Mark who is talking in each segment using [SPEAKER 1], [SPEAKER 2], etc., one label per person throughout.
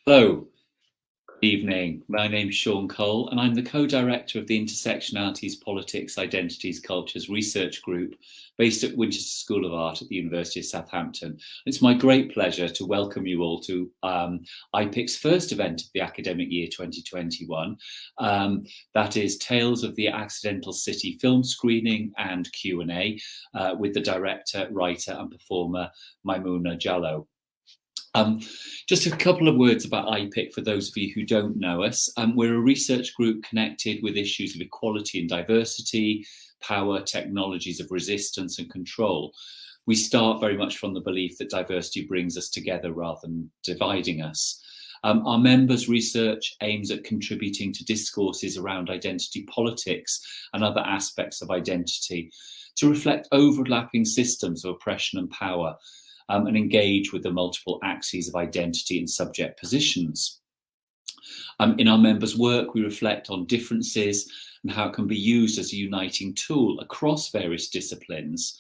[SPEAKER 1] Hello, good evening. My name is Sean Cole, and I'm the co-director of the Intersectionalities, Politics, Identities, Cultures Research Group based at Winchester School of Art at the University of Southampton. It's my great pleasure to welcome you all to IPIC's first event of the academic year 2021. That is Tales of the Accidental City film screening and Q&A with the director, writer and performer Maïmouna Jallow. Just a couple of words about IPIC for those of you who don't know us. We're a research group connected with issues of equality and diversity, power, technologies of resistance and control. We start very much from the belief that diversity brings us together rather than dividing us. Our members' research aims at contributing to discourses around identity politics and other aspects of identity to reflect overlapping systems of oppression and power, and engage with the multiple axes of identity and subject positions. In our members' work, we reflect on differences and how it can be used as a uniting tool across various disciplines,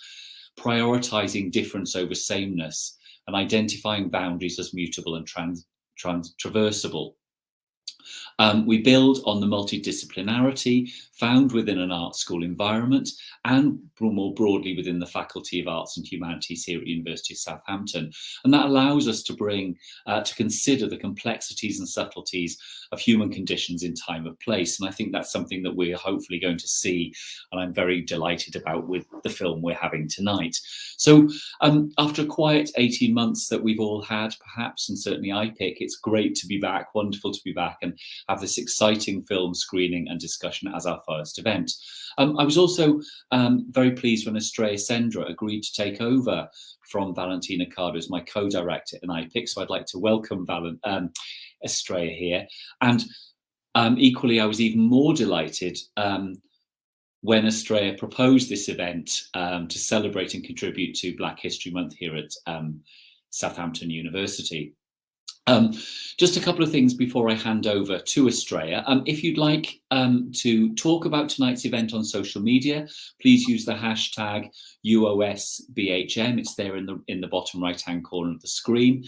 [SPEAKER 1] prioritising difference over sameness and identifying boundaries as mutable and traversable. We build on the multidisciplinarity found within an art school environment and more broadly within the Faculty of Arts and Humanities here at the University of Southampton. And that allows us to to consider the complexities and subtleties of human conditions in time of place. And I think that's something that we're hopefully going to see, and I'm very delighted about with the film we're having tonight. So after a quiet 18 months that we've all had, perhaps, and certainly IPIC, it's great to be back, wonderful to be back and have this exciting film screening and discussion as our first event. I was also very pleased when Sendra agreed to take over from Valentina Cardo as my co-director in IPIC, so I'd like to welcome Estrella here. And equally, I was even more delighted when Estrella proposed this event to celebrate and contribute to Black History Month here at Southampton University. Just a couple of things before I hand over to Estrella. If you'd like to talk about tonight's event on social media, please use the hashtag UOSBHM. It's there in the bottom right-hand corner of the screen.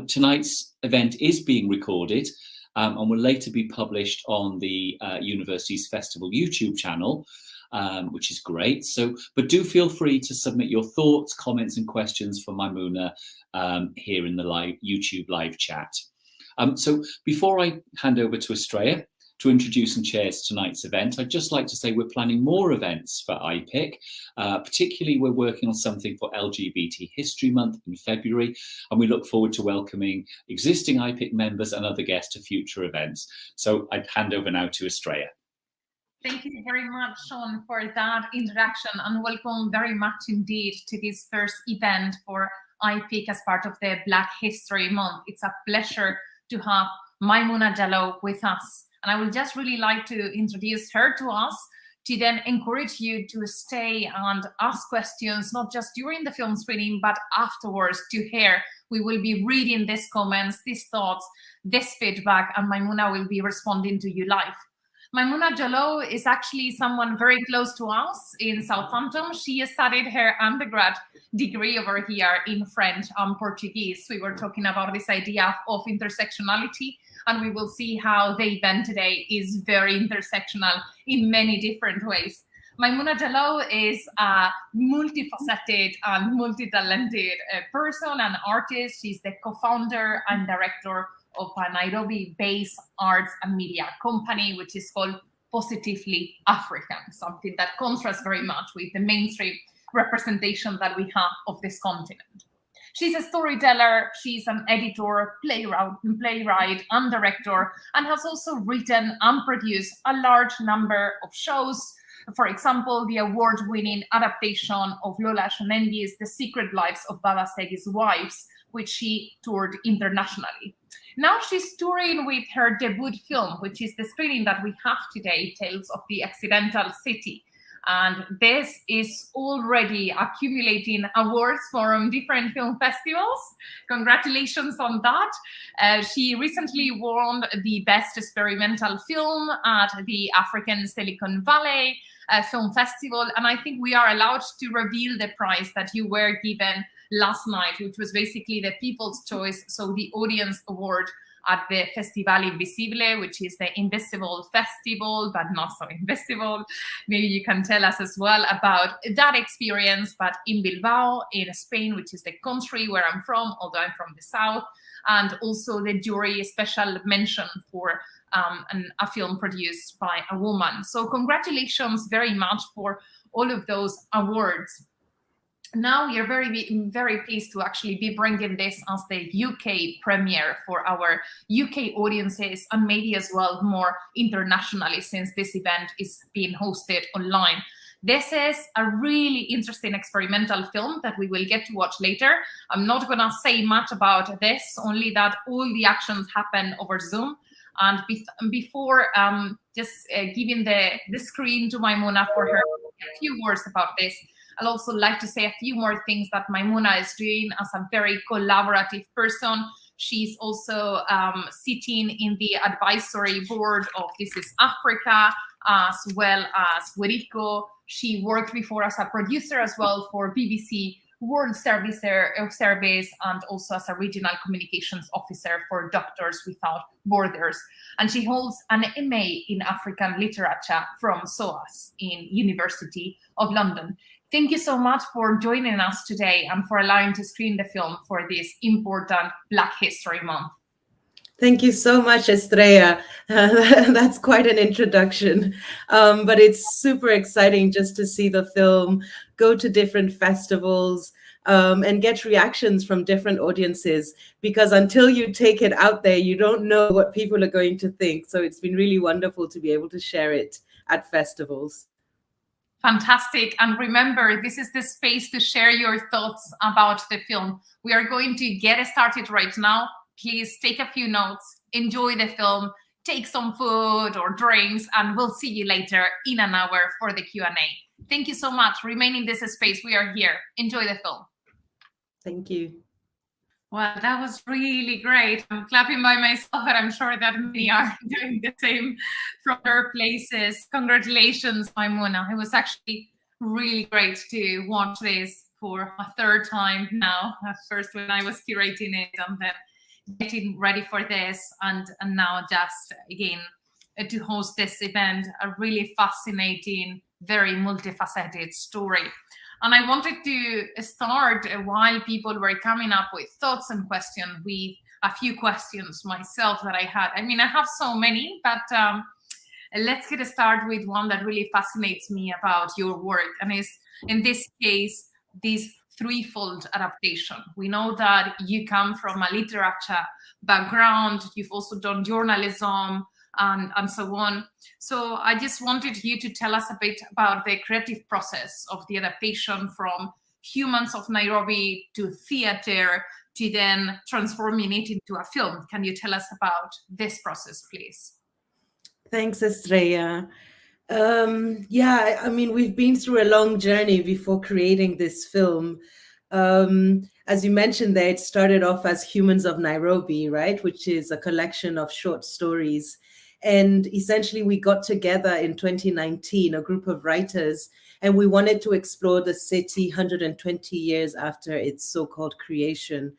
[SPEAKER 1] Tonight's event is being recorded and will later be published on the university's festival YouTube channel, which is great. But do feel free to submit your thoughts, comments and questions for Mamouna here in the YouTube live chat. So before I hand over to Estrella to introduce and chair tonight's event, I'd just like to say we're planning more events for IPIC. Particularly, we're working on something for LGBT History Month in February, and we look forward to welcoming existing IPIC members and other guests to future events. So I'd hand over now to Estrella.
[SPEAKER 2] Thank you very much, Sean, for that introduction, and welcome very much indeed to this first event for IPIC as part of the Black History Month. It's a pleasure to have Mamouna Jallow with us. And I would just really like to introduce her to us, to then encourage you to stay and ask questions, not just during the film screening, but afterwards to hear. We will be reading these comments, these thoughts, this feedback, and Mamouna will be responding to you live. Mamouna Jallow is actually someone very close to us in Southampton. She studied her undergrad degree over here in French and Portuguese. We were talking about this idea of intersectionality, and we will see how the event today is very intersectional in many different ways. Mamouna Jallow is a multifaceted and multi-talented person and artist. She's the co-founder and director of a Nairobi-based arts and media company, which is called Positively African, something that contrasts very much with the mainstream representation that we have of this continent. She's a storyteller, she's an editor, playwright, and director, and has also written and produced a large number of shows. For example, the award-winning adaptation of Lola Shonegi's The Secret Lives of Baba Segi's Wives, which she toured internationally. Now she's touring with her debut film, which is the screening that we have today, Tales of the Accidental City. And this is already accumulating awards from different film festivals. Congratulations on that. She recently won the Best Experimental Film at the African Silicon Valley Film Festival. And I think we are allowed to reveal the prize that you were given last night, which was basically the People's Choice, so the Audience Award at the Festival Invisible, which is the invisible festival, but not so invisible. Maybe you can tell us as well about that experience, but in Bilbao, in Spain, which is the country where I'm from, although I'm from the south, and also the jury special mention for a film produced by a woman. So congratulations very much for all of those awards. Now we are very pleased to actually be bringing this as the UK premiere for our UK audiences, and maybe as well more internationally, since this event is being hosted online. This is a really interesting experimental film that we will get to watch later. I'm not going to say much about this, only that all the actions happen over Zoom. And before just giving the screen to Maimouna for her a few words about this, I'd also like to say a few more things that Maimouna is doing as a very collaborative person. She's also sitting in the advisory board of This Is Africa, as well as Werico. She worked before as a producer as well for BBC World Service, and also as a regional communications officer for Doctors Without Borders. And she holds an MA in African Literature from SOAS in University of London. Thank you so much for joining us today and for allowing to screen the film for this important Black History Month.
[SPEAKER 3] Thank you so much, Estrella. That's quite an introduction. But it's super exciting just to see the film go to different festivals and get reactions from different audiences, because until you take it out there, you don't know what people are going to think. So it's been really wonderful to be able to share it at festivals.
[SPEAKER 2] Fantastic. And remember, this is the space to share your thoughts about the film. We are going to get started right now. Please take a few notes, enjoy the film, take some food or drinks, and we'll see you later in an hour for the Q&A. Thank you so much. Remain in this space. We are here. Enjoy the film.
[SPEAKER 3] Thank you.
[SPEAKER 2] Well, that was really great. I'm clapping by myself, but I'm sure that many are doing the same from their places. Congratulations, Maimouna. It was actually really great to watch this for a third time now. At first when I was curating it, and then getting ready for this, and now just again to host this event, a really fascinating, very multifaceted story. And I wanted to start while people were coming up with thoughts and questions, with a few questions myself that I had. I mean, I have so many, but let's get started with one that really fascinates me about your work, and is, in this case, this threefold adaptation. We know that you come from a literature background, you've also done journalism, and so on. So I just wanted you to tell us a bit about the creative process of the adaptation from Humans of Nairobi to theater to then transforming it into a film. Can you tell us about this process, please?
[SPEAKER 3] Thanks, Estrella. Yeah, I mean, we've been through a long journey before creating this film. As you mentioned there, it started off as Humans of Nairobi, right? Which is a collection of short stories. And essentially we got together in 2019, a group of writers, and we wanted to explore the city 120 years after its so-called creation.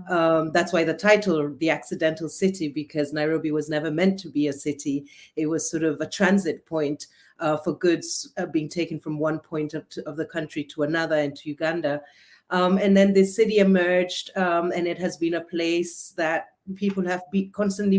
[SPEAKER 3] That's why the title, The Accidental City, because Nairobi was never meant to be a city. It was sort of a transit point for goods being taken from one point of the country to another, and to Uganda. And then this city emerged, and it has been a place that people have constantly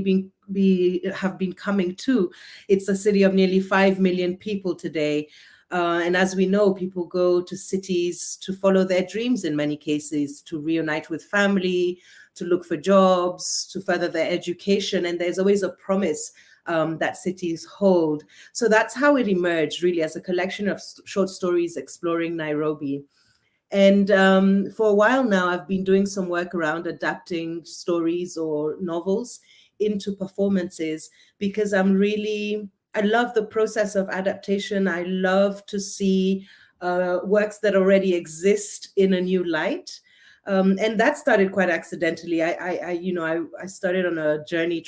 [SPEAKER 3] been coming to. It's a city of nearly 5 million people today. And as we know, people go to cities to follow their dreams in many cases, to reunite with family, to look for jobs, to further their education. And there's always a promise that cities hold. So that's how it emerged, really, as a collection of short stories exploring Nairobi. And for a while now, I've been doing some work around adapting stories or novels into performances, because I love the process of adaptation. I love to see works that already exist in a new light. And that started quite accidentally. I started on a journey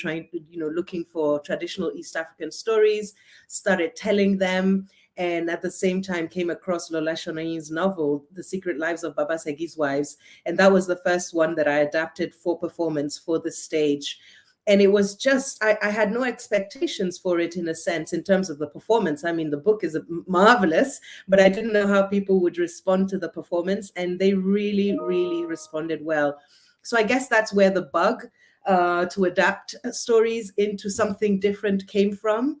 [SPEAKER 3] looking for traditional East African stories, started telling them, and at the same time came across Lola Shonayi's novel, The Secret Lives of Baba Segi's Wives. And that was the first one that I adapted for performance for the stage. And it was just, I had no expectations for it in a sense, in terms of the performance. I mean, the book is marvelous, but I didn't know how people would respond to the performance, and they really, really responded well. So I guess that's where the bug to adapt stories into something different came from.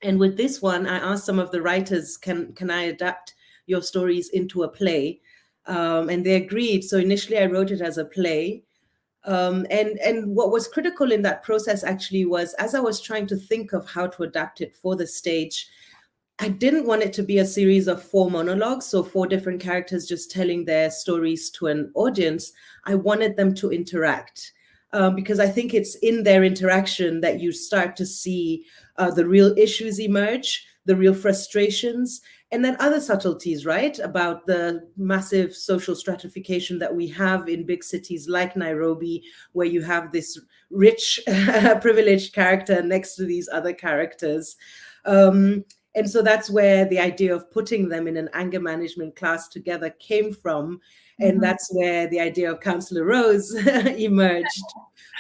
[SPEAKER 3] And with this one, I asked some of the writers, can I adapt your stories into a play? And they agreed. So initially I wrote it as a play. And what was critical in that process actually was, as I was trying to think of how to adapt it for the stage, I didn't want it to be a series of 4 monologues, so 4 different characters just telling their stories to an audience. I wanted them to interact, because I think it's in their interaction that you start to see the real issues emerge, the real frustrations, and then other subtleties, right? About the massive social stratification that we have in big cities like Nairobi, where you have this rich, privileged character next to these other characters. And so that's where the idea of putting them in an anger management class together came from. And that's where the idea of Councillor Rose emerged.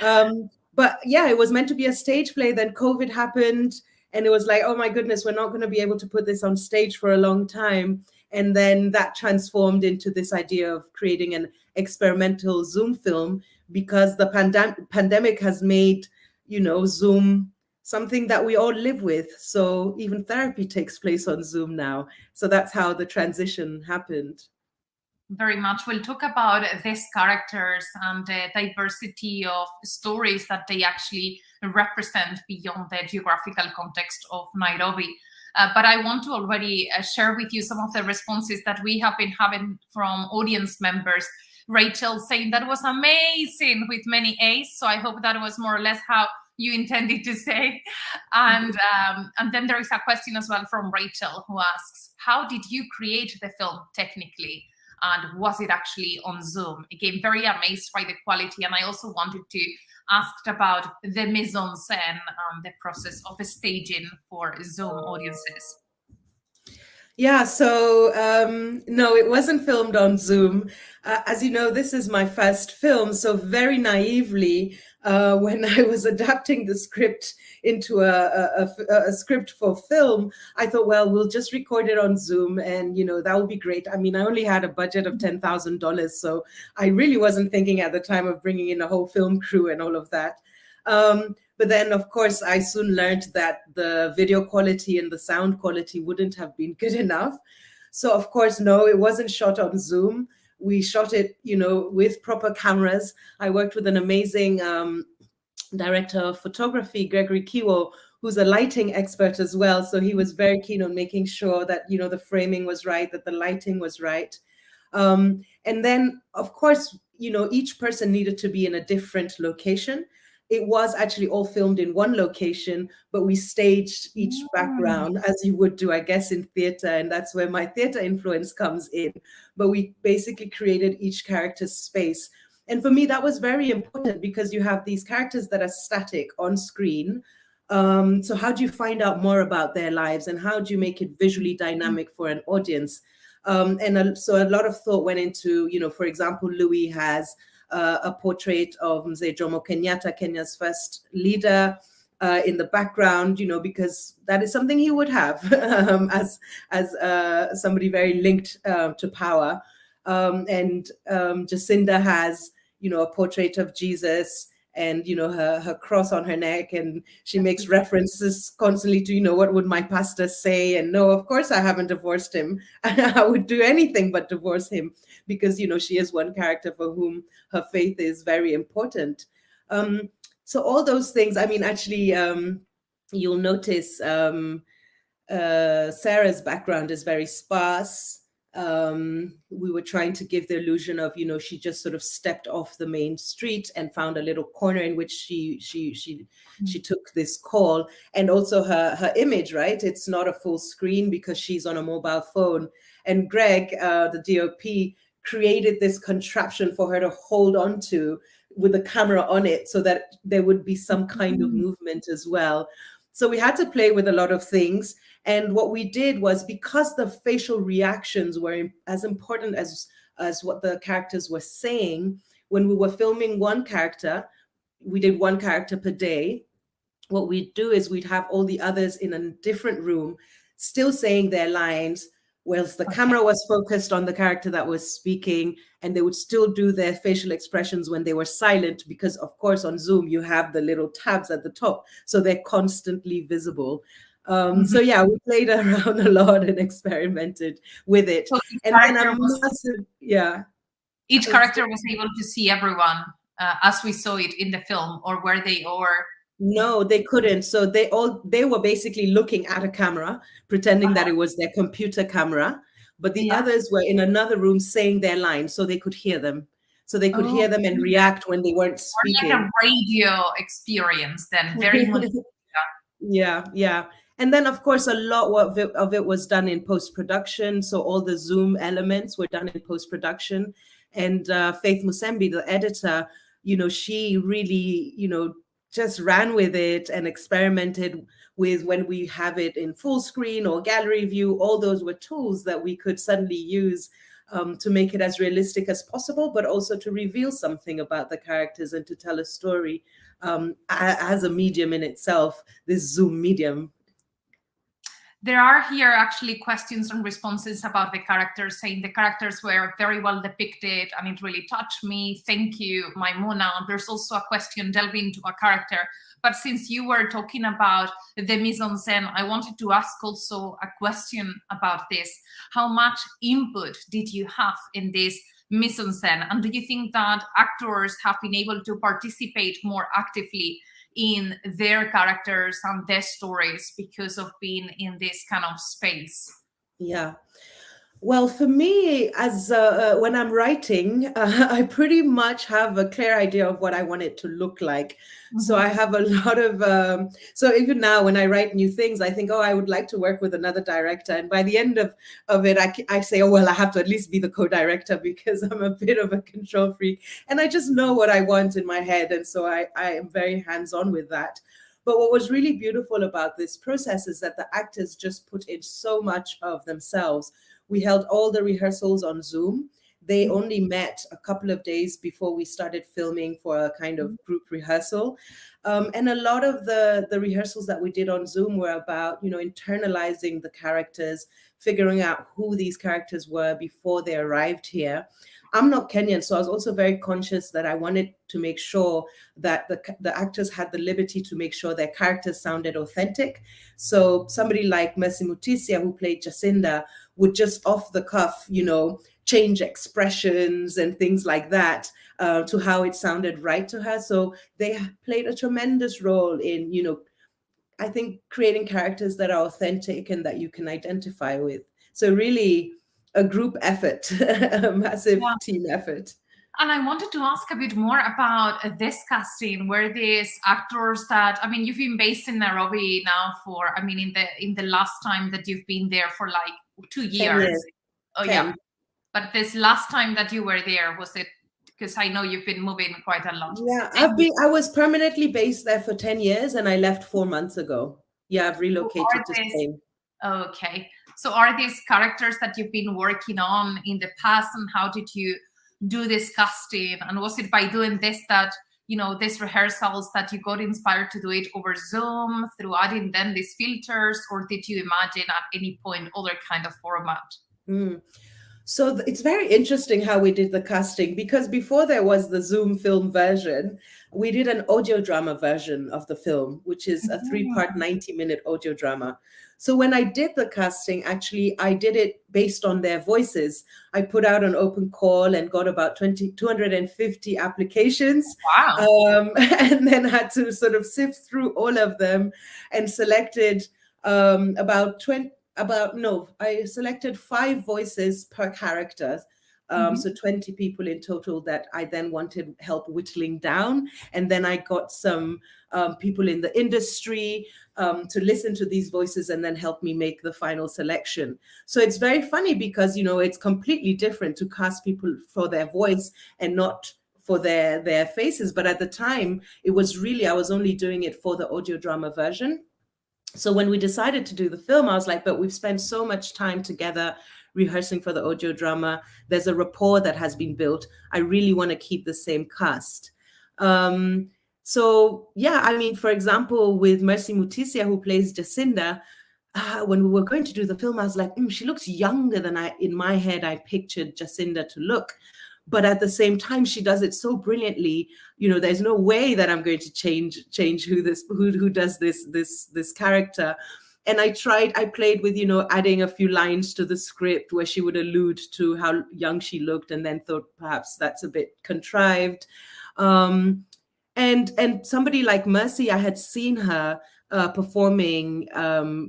[SPEAKER 3] But yeah, it was meant to be a stage play. Then COVID happened, and it was like, oh my goodness, we're not going to be able to put this on stage for a long time. And then that transformed into this idea of creating an experimental Zoom film, because the pandemic has made, Zoom something that we all live with. So even therapy takes place on Zoom now. So that's how the transition happened.
[SPEAKER 2] Very much. We'll talk about these characters and the diversity of stories that they actually represent beyond the geographical context of Nairobi. But I want to already share with you some of the responses that we have been having from audience members. Rachel saying that was amazing with many A's. So I hope that was more or less how you intended to say. And then there is a question as well from Rachel, who asks, how did you create the film technically? And was it actually on Zoom? Again, very amazed by the quality. And I also wanted to ask about the mise en scène, the process of staging for Zoom audiences.
[SPEAKER 3] Yeah, so no, it wasn't filmed on Zoom. As you know, this is my first film. So very naively, when I was adapting the script into a script for film, I thought, well, we'll just record it on Zoom, and that would be great. I mean, I only had a budget of $10,000, so I really wasn't thinking at the time of bringing in a whole film crew and all of that. But then, of course, I soon learned that the video quality and the sound quality wouldn't have been good enough. So, of course, no, it wasn't shot on Zoom. We shot it, with proper cameras. I worked with an amazing director of photography, Gregory Kiwo, who's a lighting expert as well. So he was very keen on making sure that, the framing was right, that the lighting was right. And then, of course, each person needed to be in a different location. It was actually all filmed in one location, but we staged each background as you would do, I guess, in theater. And that's where my theater influence comes in. But we basically created each character's space. And for me, that was very important, because you have these characters that are static on screen. So how do you find out more about their lives, and how do you make it visually dynamic for an audience? So a lot of thought went into, for example, Louis has a portrait of Mzee Jomo Kenyatta, Kenya's first leader, in the background, because that is something he would have as somebody very linked to power. And Jacinda has, a portrait of Jesus, and her cross on her neck, and she makes references constantly to what would my pastor say, and no, of course I haven't divorced him. I would do anything but divorce him, because she is one character for whom her faith is very important. So all those things, I mean, actually, you'll notice Sarah's background is very sparse. We were trying to give the illusion of, she just sort of stepped off the main street and found a little corner in which she took this call. And also her image, right? It's not a full screen because she's on a mobile phone. And Greg, the DOP, created this contraption for her to hold on to with the camera on it, so that there would be some kind of movement as well. So we had to play with a lot of things. And what we did was, because the facial reactions were as important as what the characters were saying, when we were filming one character, we did one character per day, what we'd do is we'd have all the others in a different room, still saying their lines, whilst the camera was focused on the character that was speaking, and they would still do their facial expressions when they were silent, because of course on Zoom you have the little tabs at the top, so they're constantly visible. So yeah, we played around a lot and experimented with it.
[SPEAKER 2] So
[SPEAKER 3] And then a massive, yeah.
[SPEAKER 2] Each character was able to see everyone as we saw it in the film, or were they, or?
[SPEAKER 3] No, they couldn't. So they were basically looking at a camera, pretending that it was their computer camera, but the others were in another room saying their lines, so they could hear them. So they could hear them and react when they weren't speaking.
[SPEAKER 2] Or like a radio experience then, very much.
[SPEAKER 3] Yeah, yeah. And then, of course, a lot of it was done in post-production. So all the Zoom elements were done in post-production. And Faith Musembi, the editor, she really, just ran with it and experimented with when we have it in full screen or gallery view. All those were tools that we could suddenly use to make it as realistic as possible, but also to reveal something about the characters and to tell a story as a medium in itself, this Zoom medium.
[SPEAKER 2] There are here actually questions and responses about the characters, saying the characters were very well depicted and it really touched me. Thank you, Maimouna. There's also a question delving into a character. But since you were talking about the mise-en-scène, I wanted to ask also a question about this. How much input did you have in this mise-en-scène? And do you think that actors have been able to participate more actively in their characters and their stories because of being in this kind of space?
[SPEAKER 3] Yeah. Well, for me, as when I'm writing, I pretty much have a clear idea of what I want it to look like. So I have a lot of, so even now when I write new things, I think, oh, I would like to work with another director. And by the end of it, I say, oh, well, I have to at least be the co-director because I'm a bit of a control freak. And I just know what I want in my head. And so I am very hands-on with that. But what was really beautiful about this process is that the actors just put in so much of themselves. We held all the rehearsals on Zoom. They only met a couple of days before we started filming for a kind of group rehearsal. And a lot of the rehearsals that we did on Zoom were about, internalizing the characters, figuring out who these characters were before they arrived here. I'm not Kenyan, so I was also very conscious that I wanted to make sure that the actors had the liberty to make sure their characters sounded authentic. So somebody like Mercy Mutisia, who played Jacinda, would just off the cuff, change expressions and things like that to how it sounded right to her. So they played a tremendous role in, I think, creating characters that are authentic and that you can identify with. So really, a group effort, a massive team effort.
[SPEAKER 2] And I wanted to ask a bit more about this casting. Were these actors that, you've been based in Nairobi now for, in the last time that you've been there for like 2 years.
[SPEAKER 3] 10 years.
[SPEAKER 2] Oh,
[SPEAKER 3] 10.
[SPEAKER 2] yeah. But this last time that you were there, was it, because I know you've been moving quite a lot.
[SPEAKER 3] Yeah, I was permanently based there for 10 years and I left 4 months ago. Yeah, I've relocated to Spain.
[SPEAKER 2] Okay. So are these characters that you've been working on in the past, and how did you do this casting? And was it by doing this that, these rehearsals, that you got inspired to do it over Zoom through adding then these filters, or did you imagine at any point other kind of format?
[SPEAKER 3] So it's very interesting how we did the casting, because before there was the Zoom film version, we did an audio drama version of the film, which is a 3-part 90-minute audio drama. So when I did the casting, actually, I did it based on their voices. I put out an open call and got about 250 applications.
[SPEAKER 2] Wow.
[SPEAKER 3] And then had to sort of sift through all of them and selected I selected 5 voices per character. So 20 people in total that I then wanted help whittling down. And then I got some people in the industry to listen to these voices and then help me make the final selection. So it's very funny because, it's completely different to cast people for their voice and not for their faces. But at the time, it was really, I was only doing it for the audio drama version. So when we decided to do the film, I was like, but we've spent so much time together rehearsing for the audio drama. There's a rapport that has been built. I really want to keep the same cast. So yeah, I mean, for example, with Mercy Mutisia, who plays Jacinda, when we were going to do the film, I was like, she looks younger than in my head, I pictured Jacinda to look. But at the same time, she does it so brilliantly. There's no way that I'm going to change who does this character. And I played with, adding a few lines to the script where she would allude to how young she looked, and then thought perhaps that's a bit contrived. And somebody like Mercy, I had seen her performing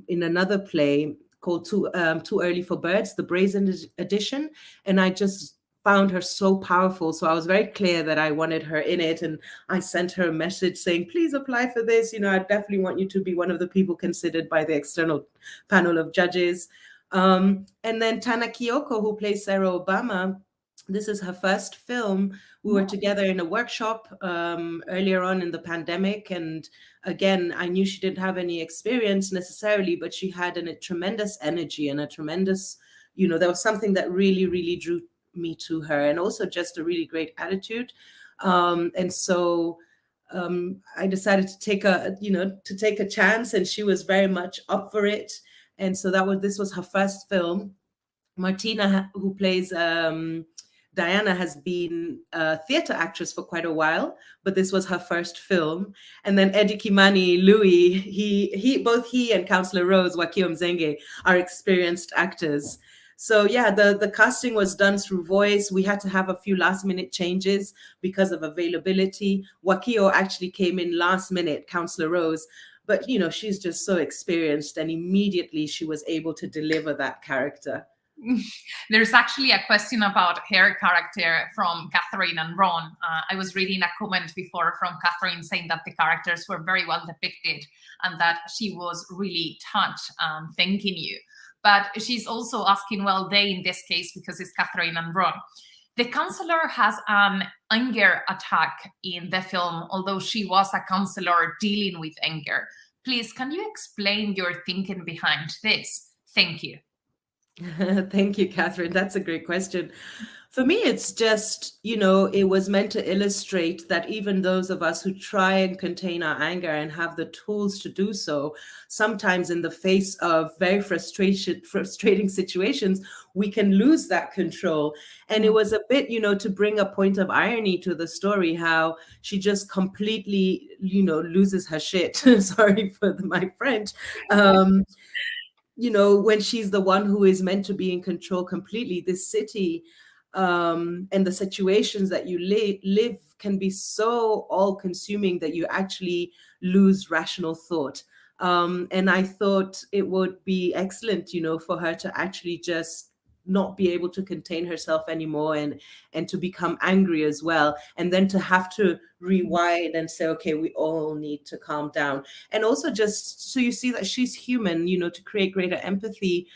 [SPEAKER 3] in another play called Too Early for Birds, the Brazen edition, and I just found her so powerful. So I was very clear that I wanted her in it, and I sent her a message saying, please apply for this. I definitely want you to be one of the people considered by the external panel of judges. And then Tana Kyoko, who plays Sarah Obama, this is her first film. We were together in a workshop earlier on in the pandemic. And again, I knew she didn't have any experience necessarily, but she had a tremendous energy and a tremendous, there was something that really, really drew me to her, and also just a really great attitude. And so I decided to take a chance, and she was very much up for it. And so this was her first film. Martina, who plays Diana, has been a theater actress for quite a while, but this was her first film. And then Eddie Kimani, Louis, both he and Councillor Rose, Wakio Mzenge, are experienced actors. So yeah, the casting was done through voice. We had to have a few last minute changes because of availability. Wakio actually came in last minute, Councillor Rose, but she's just so experienced, and immediately she was able to deliver that character.
[SPEAKER 2] There's actually a question about her character from Catherine and Ron. I was reading a comment before from Catherine saying that the characters were very well depicted and that she was really touched thanking you. But she's also asking, well, they in this case, because it's Catherine and Ron. The councillor has an anger attack in the film, although she was a councillor dealing with anger. Please, can you explain your thinking behind this? Thank you.
[SPEAKER 3] Thank you, Catherine. That's a great question. For me, it's just, it was meant to illustrate that even those of us who try and contain our anger and have the tools to do so, sometimes in the face of very frustrating situations, we can lose that control. And it was a bit, to bring a point of irony to the story, how she just completely, loses her shit. Sorry for my French. When she's the one who is meant to be in control completely. This city and the situations that you live can be so all-consuming that you actually lose rational thought. And I thought it would be excellent, for her to actually just not be able to contain herself anymore, and to become angry as well, and then to have to rewind and say, okay, we all need to calm down. And also just so you see that she's human, to create greater empathy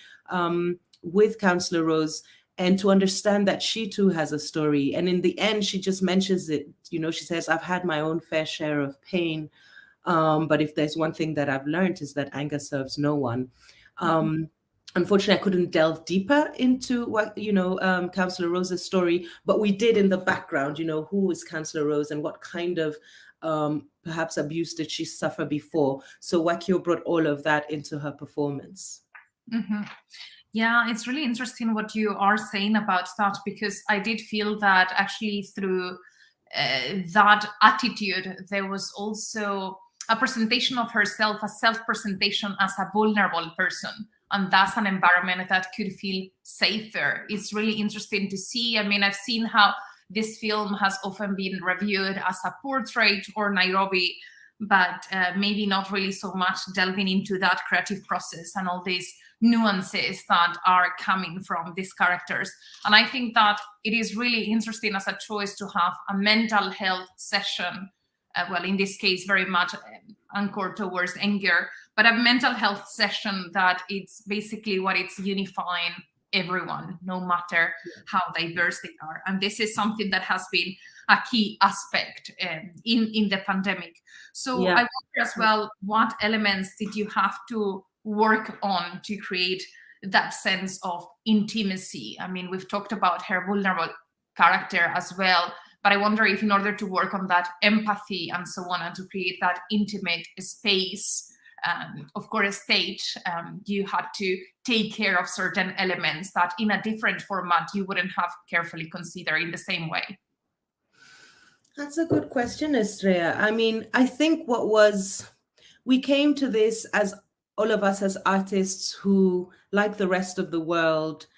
[SPEAKER 3] with Councillor Rose, and to understand that she too has a story. And in the end, she just mentions it, she says, I've had my own fair share of pain, but if there's one thing that I've learned, is that anger serves no one. Unfortunately, I couldn't delve deeper into what, Councillor Rose's story, but we did in the background, who is Councillor Rose and what kind of perhaps abuse did she suffer before. So Wakio brought all of that into her performance.
[SPEAKER 2] Mm-hmm. Yeah, it's really interesting what you are saying about that, because I did feel that actually through that attitude, there was also a presentation of herself, a self-presentation as a vulnerable person. And that's an environment that could feel safer. It's really interesting to see. I mean, I've seen how this film has often been reviewed as a portrait or Nairobi, but maybe not really so much delving into that creative process and all these nuances that are coming from these characters. And I think that it is really interesting as a choice to have a mental health session, well, in this case, very much anchored towards anger, but a mental health session that it's basically what it's unifying everyone, no matter how diverse they are. And this is something that has been a key aspect in the pandemic. So I wonder as well, what elements did you have to work on to create that sense of intimacy? I mean, we've talked about her vulnerable character as well, But I wonder if in order to work on that empathy and so on, and to create that intimate space, of course, stage, you had to take care of certain elements that in a different format you wouldn't have carefully considered in the same way.
[SPEAKER 3] That's a good question, Estrella. I mean, I think we came to this as all of us as artists who, like the rest of the world,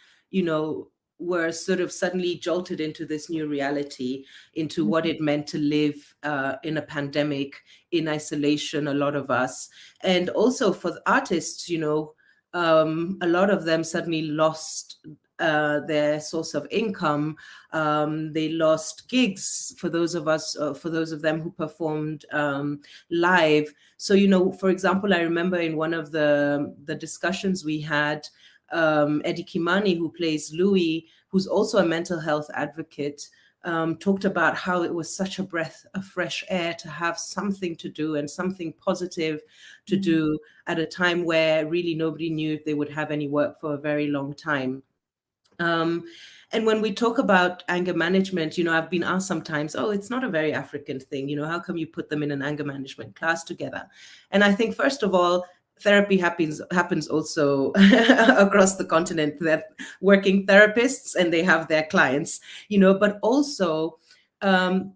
[SPEAKER 3] were sort of suddenly jolted into this new reality, into what it meant to live in a pandemic, in isolation, a lot of us. And also for the artists, a lot of them suddenly lost their source of income. They lost gigs for those of them who performed live. So, for example, I remember in one of the discussions we had, Eddie Kimani, who plays Louis, who's also a mental health advocate, talked about how it was such a breath of fresh air to have something to do and something positive to do at a time where really nobody knew if they would have any work for a very long time. And when we talk about anger management, I've been asked sometimes, oh, it's not a very African thing. How come you put them in an anger management class together? And I think, first of all, therapy happens also across the continent. They're working therapists and they have their clients, but also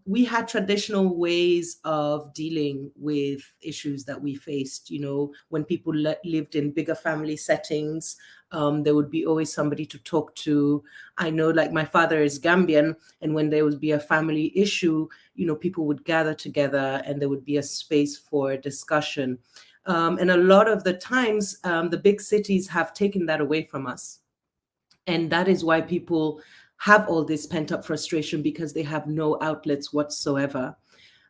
[SPEAKER 3] we had traditional ways of dealing with issues that we faced. When people lived in bigger family settings, there would be always somebody to talk to. I know, like, my father is Gambian, and when there would be a family issue, people would gather together and there would be a space for discussion. And a lot of the times, the big cities have taken that away from us. And that is why people have all this pent-up frustration, because they have no outlets whatsoever.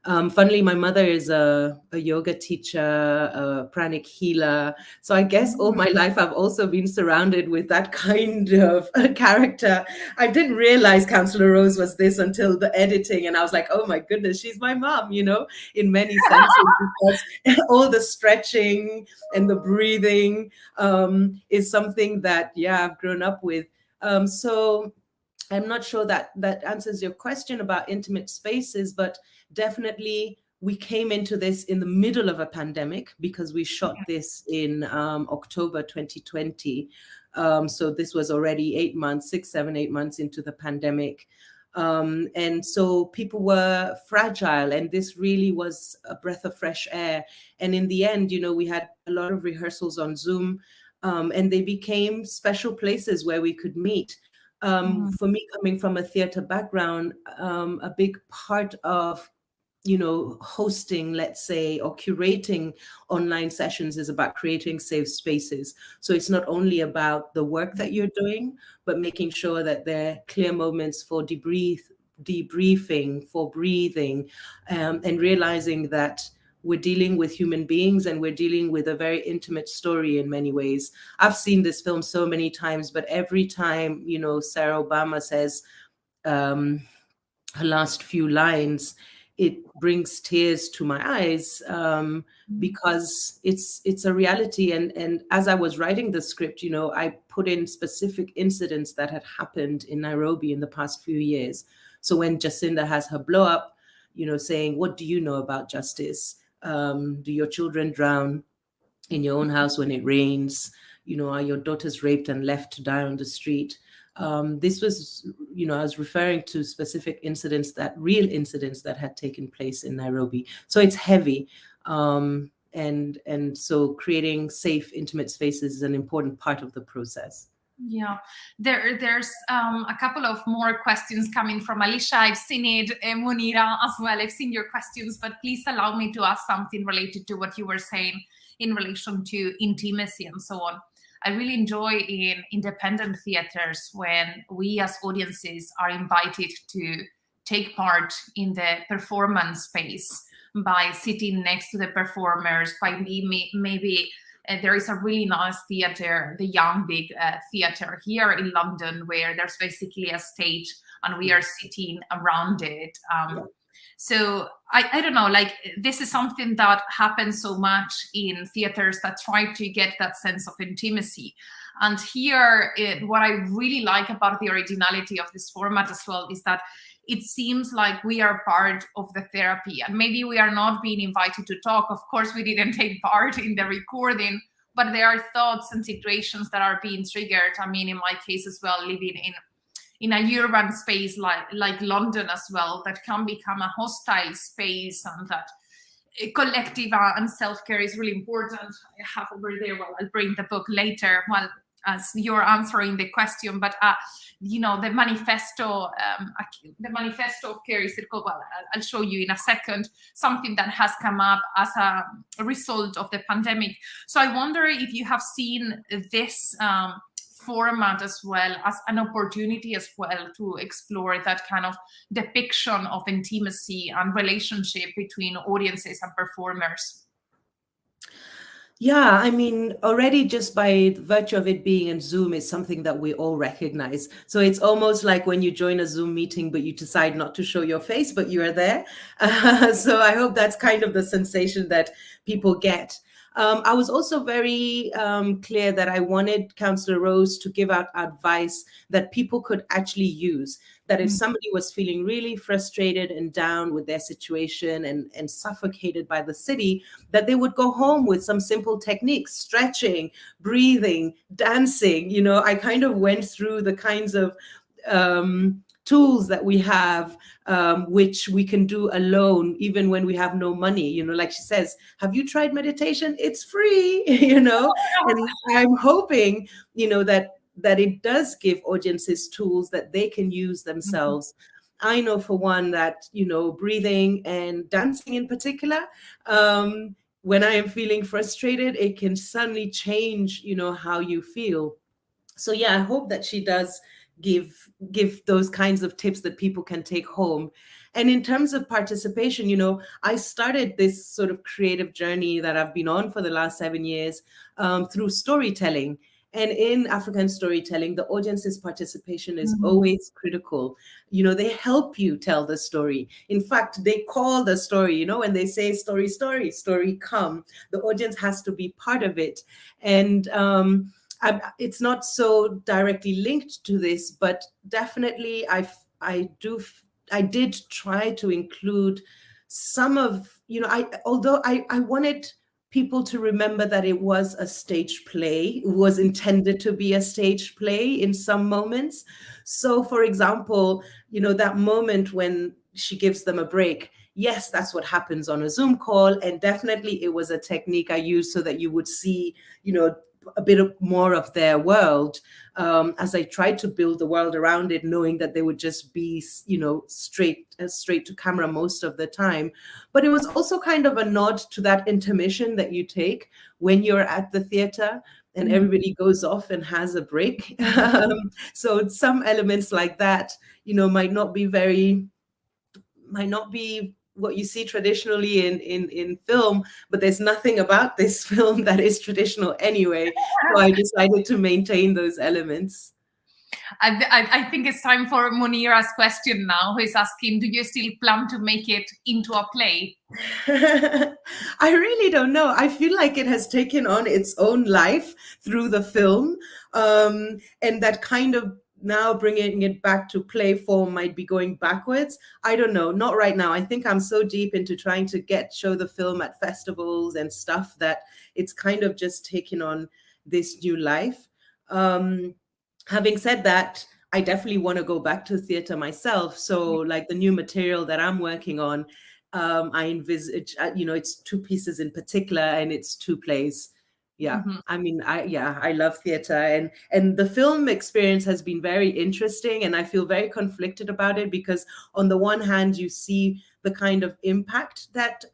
[SPEAKER 3] Funnily, my mother is a yoga teacher, a pranic healer. So I guess all my life I've also been surrounded with that kind of character. I didn't realize Councillor Rose was this until the editing. And I was like, oh my goodness, she's my mom, in many senses, because all the stretching and the breathing is something that, I've grown up with. So I'm not sure that answers your question about intimate spaces, but definitely we came into this in the middle of a pandemic, because we shot this in October 2020. So this was already 8 months, 6, 7, 8 months into the pandemic. And so people were fragile, and this really was a breath of fresh air. And in the end, we had a lot of rehearsals on Zoom, and they became special places where we could meet. For me, coming from a theater background, a big part of, hosting, let's say, or curating online sessions is about creating safe spaces. So it's not only about the work that you're doing, but making sure that there are clear moments for debriefing, for breathing, and realizing that we're dealing with human beings and we're dealing with a very intimate story in many ways. I've seen this film so many times, but every time, Sarah Obama says her last few lines, it brings tears to my eyes, because it's a reality. And as I was writing the script, I put in specific incidents that had happened in Nairobi in the past few years. So when Jacinda has her blow up, saying, what do you know about justice? Do your children drown in your own house when it rains? Are your daughters raped and left to die on the street? This was, I was referring to specific real incidents that had taken place in Nairobi. So it's heavy. And so creating safe, intimate spaces is an important part of the process.
[SPEAKER 2] Yeah, there's a couple of more questions coming from Alicia. I've seen it, Munira as well. I've seen your questions, but please allow me to ask something related to what you were saying in relation to intimacy and so on. I really enjoy in independent theaters when we as audiences are invited to take part in the performance space by sitting next to the performers, by maybe there is a really nice theater, the Young Big Theater here in London, where there's basically a stage and we are sitting around it. So I don't know, like, this is something that happens so much in theaters that try to get that sense of intimacy. And here, what I really like about the originality of this format as well is that it seems like we are part of the therapy, and maybe we are not being invited to talk. Of course, we didn't take part in the recording, but there are thoughts and situations that are being triggered. I mean, in my case as well, living in a urban space like London as well, that can become a hostile space, and that collective and self-care is really important. I have over there, well, I'll bring the book later, well, as you're answering the question, but you know, the manifesto of care is called, well, I'll show you in a second, something that has come up as a result of the pandemic. So I wonder if you have seen this format as well as an opportunity as well to explore that kind of depiction of intimacy and relationship between audiences and performers.
[SPEAKER 3] Yeah, I mean, already just by virtue of it being in Zoom is something that we all recognize. So it's almost like when you join a Zoom meeting, but you decide not to show your face, but you are there. So I hope that's kind of the sensation that people get. I was also very clear that I wanted Councillor Rose to give out advice that people could actually use. That if somebody was feeling really frustrated and down with their situation and suffocated by the city, that they would go home with some simple techniques, stretching, breathing, dancing. You know, I kind of went through the kinds of tools that we have, which we can do alone, even when we have no money. You know, like she says, have you tried meditation? It's free, you know, and I'm hoping, you know, that it does give audiences tools that they can use themselves. I know for one that, you know, breathing and dancing in particular, when I am feeling frustrated, it can suddenly change, you know, how you feel. So yeah, I hope that she does give those kinds of tips that people can take home. And in terms of participation, you know, I started this sort of creative journey that I've been on for the last 7 years through storytelling. And in African storytelling, the audience's participation is always critical. You know, they help you tell the story. In fact, they call the story, you know, when they say story, story, story come, the audience has to be part of it. And it's not so directly linked to this, but definitely I did try to include some of, you know, although I wanted people to remember that it was a stage play, it was intended to be a stage play in some moments. So for example, you know, that moment when she gives them a break, yes, that's what happens on a Zoom call. And definitely it was a technique I used so that you would see, you know, a bit more of their world, as I tried to build the world around it, knowing that they would just be, you know, straight to camera most of the time. But it was also kind of a nod to that intermission that you take when you're at the theater and everybody goes off and has a break. So some elements like that, you know, might not be what you see traditionally in film, but there's nothing about this film that is traditional anyway. So I decided to maintain those elements.
[SPEAKER 2] I think it's time for Munira's question now, who is asking, do you still plan to make it into a play?
[SPEAKER 3] I really don't know. I feel like it has taken on its own life through the film, and that kind of now bringing it back to play form might be going backwards. I don't know, not right now. I think I'm so deep into trying to show the film at festivals and stuff that it's kind of just taken on this new life. Having said that, I definitely want to go back to theater myself. So like the new material that I'm working on, I envisage, you know, it's 2 pieces in particular and it's 2 plays. Yeah, I mean, I love theater, and the film experience has been very interesting, and I feel very conflicted about it because on the one hand, you see the kind of impact that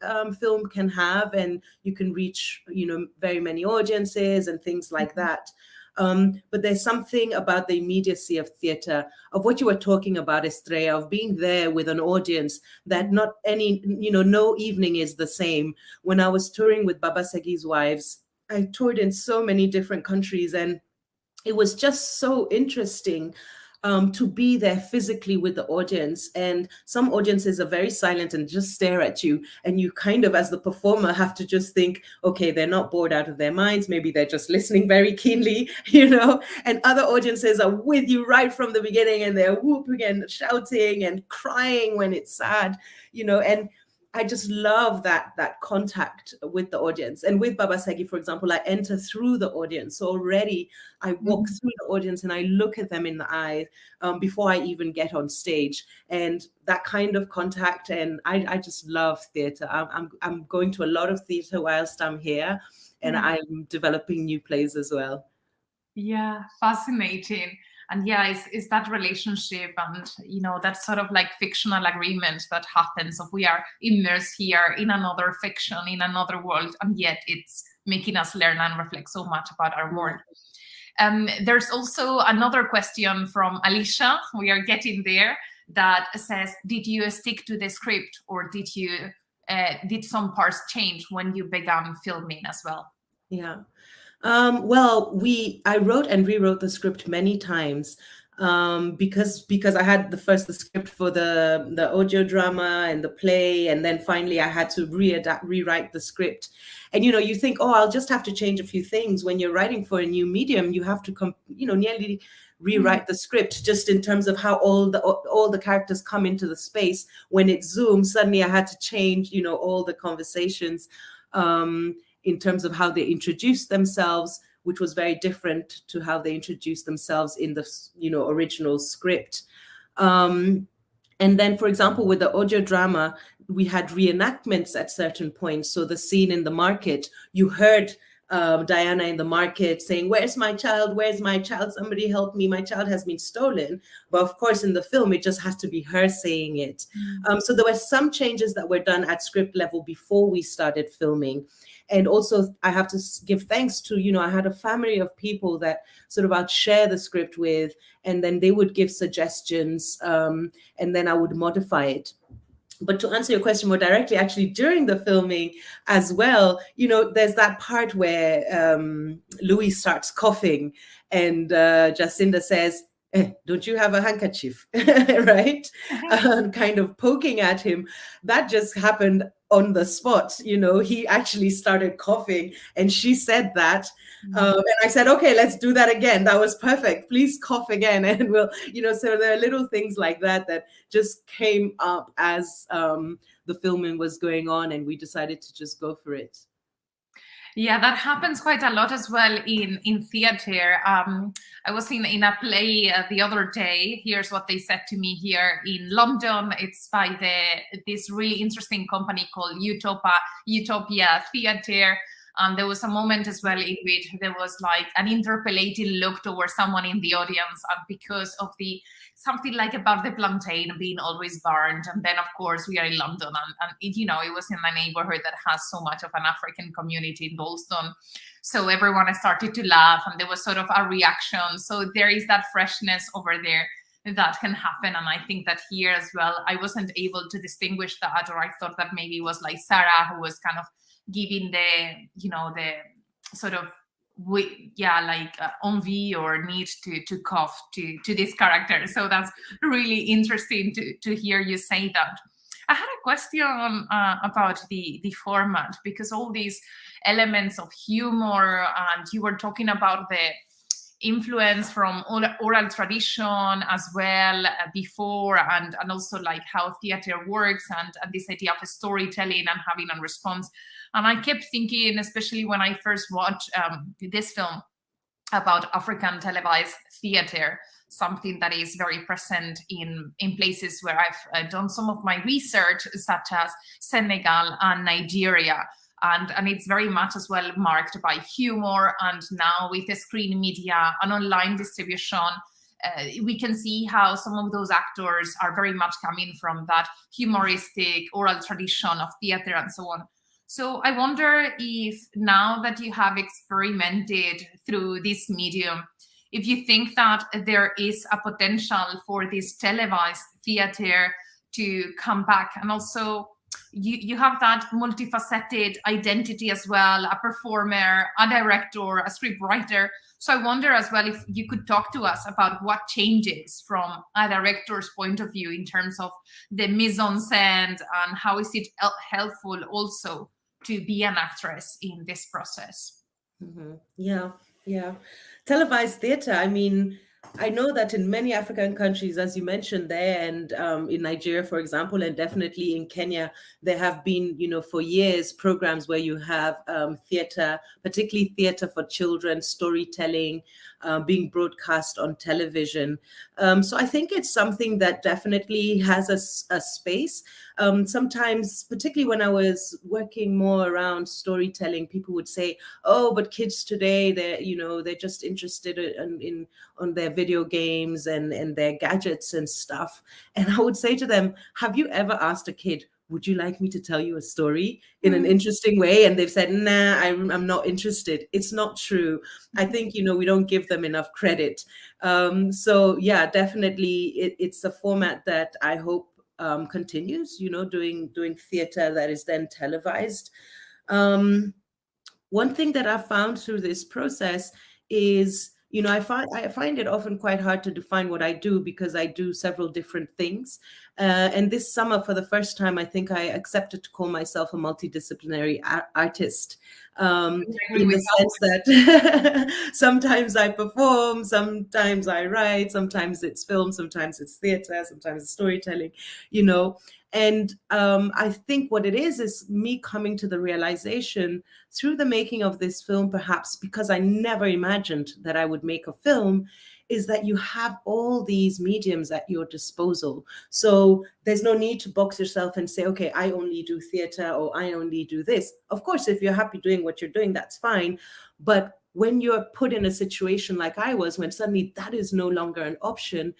[SPEAKER 3] film can have, and you can reach, you know, very many audiences and things like that. But there's something about the immediacy of theater, of what you were talking about, Estrella, of being there with an audience that not any, you know, no evening is the same. When I was touring with Baba Segi's Wives, I toured in so many different countries, and it was just so interesting to be there physically with the audience. And some audiences are very silent and just stare at you. And you kind of, as the performer, have to just think, okay, they're not bored out of their minds. Maybe they're just listening very keenly, And other audiences are with you right from the beginning, and they're whooping and shouting and crying when it's sad, and I just love that contact with the audience. And with Babasegi, for example, I enter through the audience. So already I walk through the audience and I look at them in the eye before I even get on stage. And that kind of contact, and I just love theatre. I'm going to a lot of theatre whilst I'm here, and I'm developing new plays as well.
[SPEAKER 2] Yeah, fascinating. And yeah, it's that relationship and, that sort of like fictional agreement that happens of we are immersed here in another fiction, in another world, and yet it's making us learn and reflect so much about our world. There's also another question from Alicia, we are getting there, that says, did you stick to the script, or did some parts change when you began filming as well?
[SPEAKER 3] Yeah. Well, I wrote and rewrote the script many times because I had the script for the audio drama and the play, and then finally I had to rewrite the script. And you think, oh, I'll just have to change a few things. When you're writing for a new medium, you have to nearly rewrite the script, just in terms of how all the characters come into the space. When it zooms, suddenly I had to change all the conversations in terms of how they introduce themselves, which was very different to how they introduced themselves in the original script. And then, for example, with the audio drama, we had reenactments at certain points. So the scene in the market, you heard Diana in the market saying, "Where's my child? Where's my child? Somebody help me. My child has been stolen." But of course, in the film, it just has to be her saying it. So there were some changes that were done at script level before we started filming. And also, I have to give thanks to, I had a family of people that sort of I'd share the script with, and then they would give suggestions, and then I would modify it. But to answer your question more directly, actually, during the filming as well, there's that part where Louis starts coughing, and Jacinda says, "Don't you have a handkerchief?" Right? Kind of poking at him. That just happened on the spot. He actually started coughing, and she said that. And I said, "Okay, let's do that again. That was perfect. Please cough again." And we'll, so there are little things like that just came up as the filming was going on, and we decided to just go for it.
[SPEAKER 2] Yeah, that happens quite a lot as well in theater. I was in a play the other day. Here's what they said to me here in London. It's by this really interesting company called Utopia Theatre. There was a moment as well in which there was like an interpellating look towards someone in the audience, and because of something like about the plantain being always burned. And then, of course, we are in London, and it was in a neighborhood that has so much of an African community in Dalston. So everyone started to laugh, and there was sort of a reaction. So there is that freshness over there that can happen. And I think that here as well, I wasn't able to distinguish that, or I thought that maybe it was like Sarah who was kind of giving the sort of envy or need to cough to this character. So that's really interesting to hear you say that. I had a question about the format, because all these elements of humor, and you were talking about the influence from oral tradition as well before, and also like how theater works, and this idea of storytelling and having a response. And I kept thinking, especially when I first watched this film, about African televised theater, something that is very present in places where I've done some of my research, such as Senegal and Nigeria. And it's very much as well marked by humor. And now with the screen media and online distribution, we can see how some of those actors are very much coming from that humoristic oral tradition of theater and so on. So I wonder if, now that you have experimented through this medium, if you think that there is a potential for this televised theater to come back, and also you have that multifaceted identity as well, a performer, a director, a scriptwriter. So I wonder as well if you could talk to us about what changes from a director's point of view in terms of the mise en scène, and how is it helpful also to be an actress in this process?
[SPEAKER 3] Yeah, yeah. Televised theater. I mean, I know that in many African countries, as you mentioned there, and in Nigeria, for example, and definitely in Kenya, there have been, for years, programs where you have theater, particularly theater for children, storytelling, being broadcast on television. So I think it's something that definitely has a space. Sometimes, particularly when I was working more around storytelling, people would say, "Oh, but kids today, they're just interested on their video games and their gadgets and stuff." And I would say to them, "Have you ever asked a kid, would you like me to tell you a story in an interesting way?" And they've said, "Nah, I'm not interested." It's not true. I think, we don't give them enough credit. So yeah, definitely it's a format that I hope continues, doing theater that is then televised. One thing that I found through this process is, I find it often quite hard to define what I do because I do several different things. And this summer, for the first time, I think I accepted to call myself a multidisciplinary artist. In the sense that sometimes I perform, sometimes I write, sometimes it's film, sometimes it's theater, sometimes it's storytelling, And I think what it is me coming to the realization through the making of this film, perhaps because I never imagined that I would make a film, is that you have all these mediums at your disposal. So there's no need to box yourself and say, okay, I only do theater or I only do this. Of course, if you're happy doing what you're doing, that's fine. But when you're put in a situation like I was, when suddenly that is no longer an option,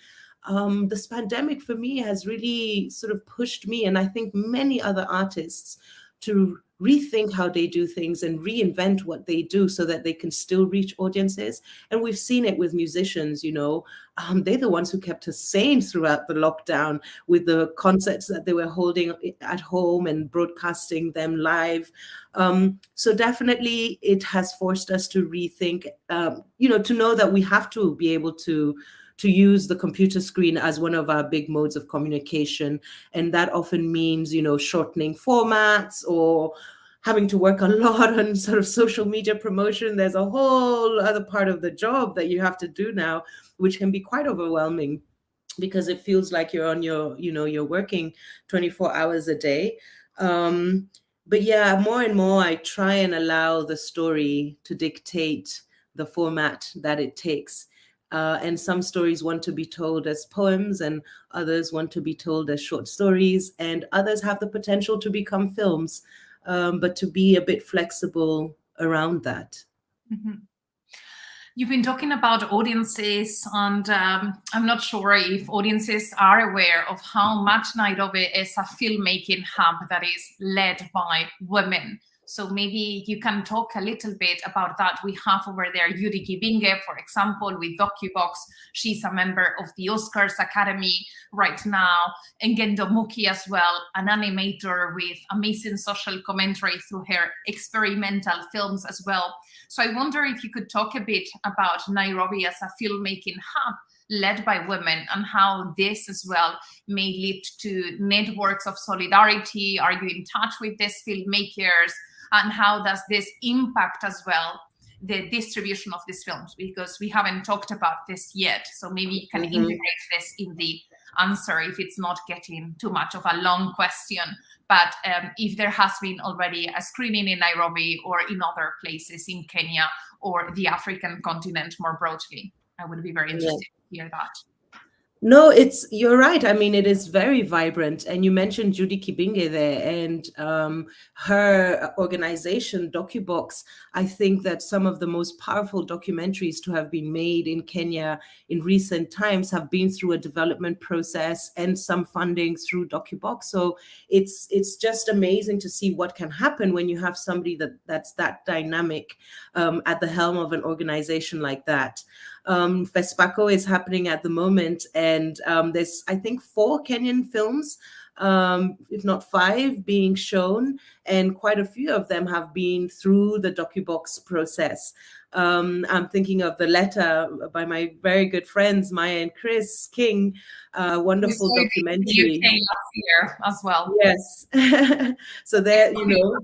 [SPEAKER 3] this pandemic for me has really sort of pushed me, and I think many other artists, to rethink how they do things and reinvent what they do so that they can still reach audiences. And we've seen it with musicians, they're the ones who kept us sane throughout the lockdown with the concerts that they were holding at home and broadcasting them live. So definitely it has forced us to rethink, to know that we have to be able to use the computer screen as one of our big modes of communication. And that often means, shortening formats or having to work a lot on sort of social media promotion. There's a whole other part of the job that you have to do now, which can be quite overwhelming because it feels like you're on you're working 24 hours a day. But yeah, more and more I try and allow the story to dictate the format that it takes. And some stories want to be told as poems, and others want to be told as short stories, and others have the potential to become films, but to be a bit flexible around that.
[SPEAKER 2] Mm-hmm. You've been talking about audiences, and I'm not sure if audiences are aware of how much Nairobi is a filmmaking hub that is led by women. So maybe you can talk a little bit about that. We have over there Yudi Kibinge, for example, with DocuBox. She's a member of the Oscars Academy right now. And Ngendo Muki as well, an animator with amazing social commentary through her experimental films as well. So I wonder if you could talk a bit about Nairobi as a filmmaking hub led by women, and how this as well may lead to networks of solidarity. Are you in touch with these filmmakers? And how does this impact as well the distribution of these films? Because we haven't talked about this yet. So maybe you can integrate this in the answer if it's not getting too much of a long question. But if there has been already a screening in Nairobi or in other places in Kenya or the African continent more broadly, I would be very interested to hear that.
[SPEAKER 3] No, you're right. I mean, it is very vibrant. And you mentioned Judy Kibinge there, and her organization, DocuBox. I think that some of the most powerful documentaries to have been made in Kenya in recent times have been through a development process and some funding through DocuBox. So it's just amazing to see what can happen when you have somebody that's that dynamic at the helm of an organization like that. Fespaco is happening at the moment, and there's, I think, 4 Kenyan films if not 5, being shown, and quite a few of them have been through the DocuBox process. I'm thinking of The Letter by my very good friends, Maya and Chris King, a wonderful documentary.
[SPEAKER 2] UK last year as well.
[SPEAKER 3] Yes. So there, you know,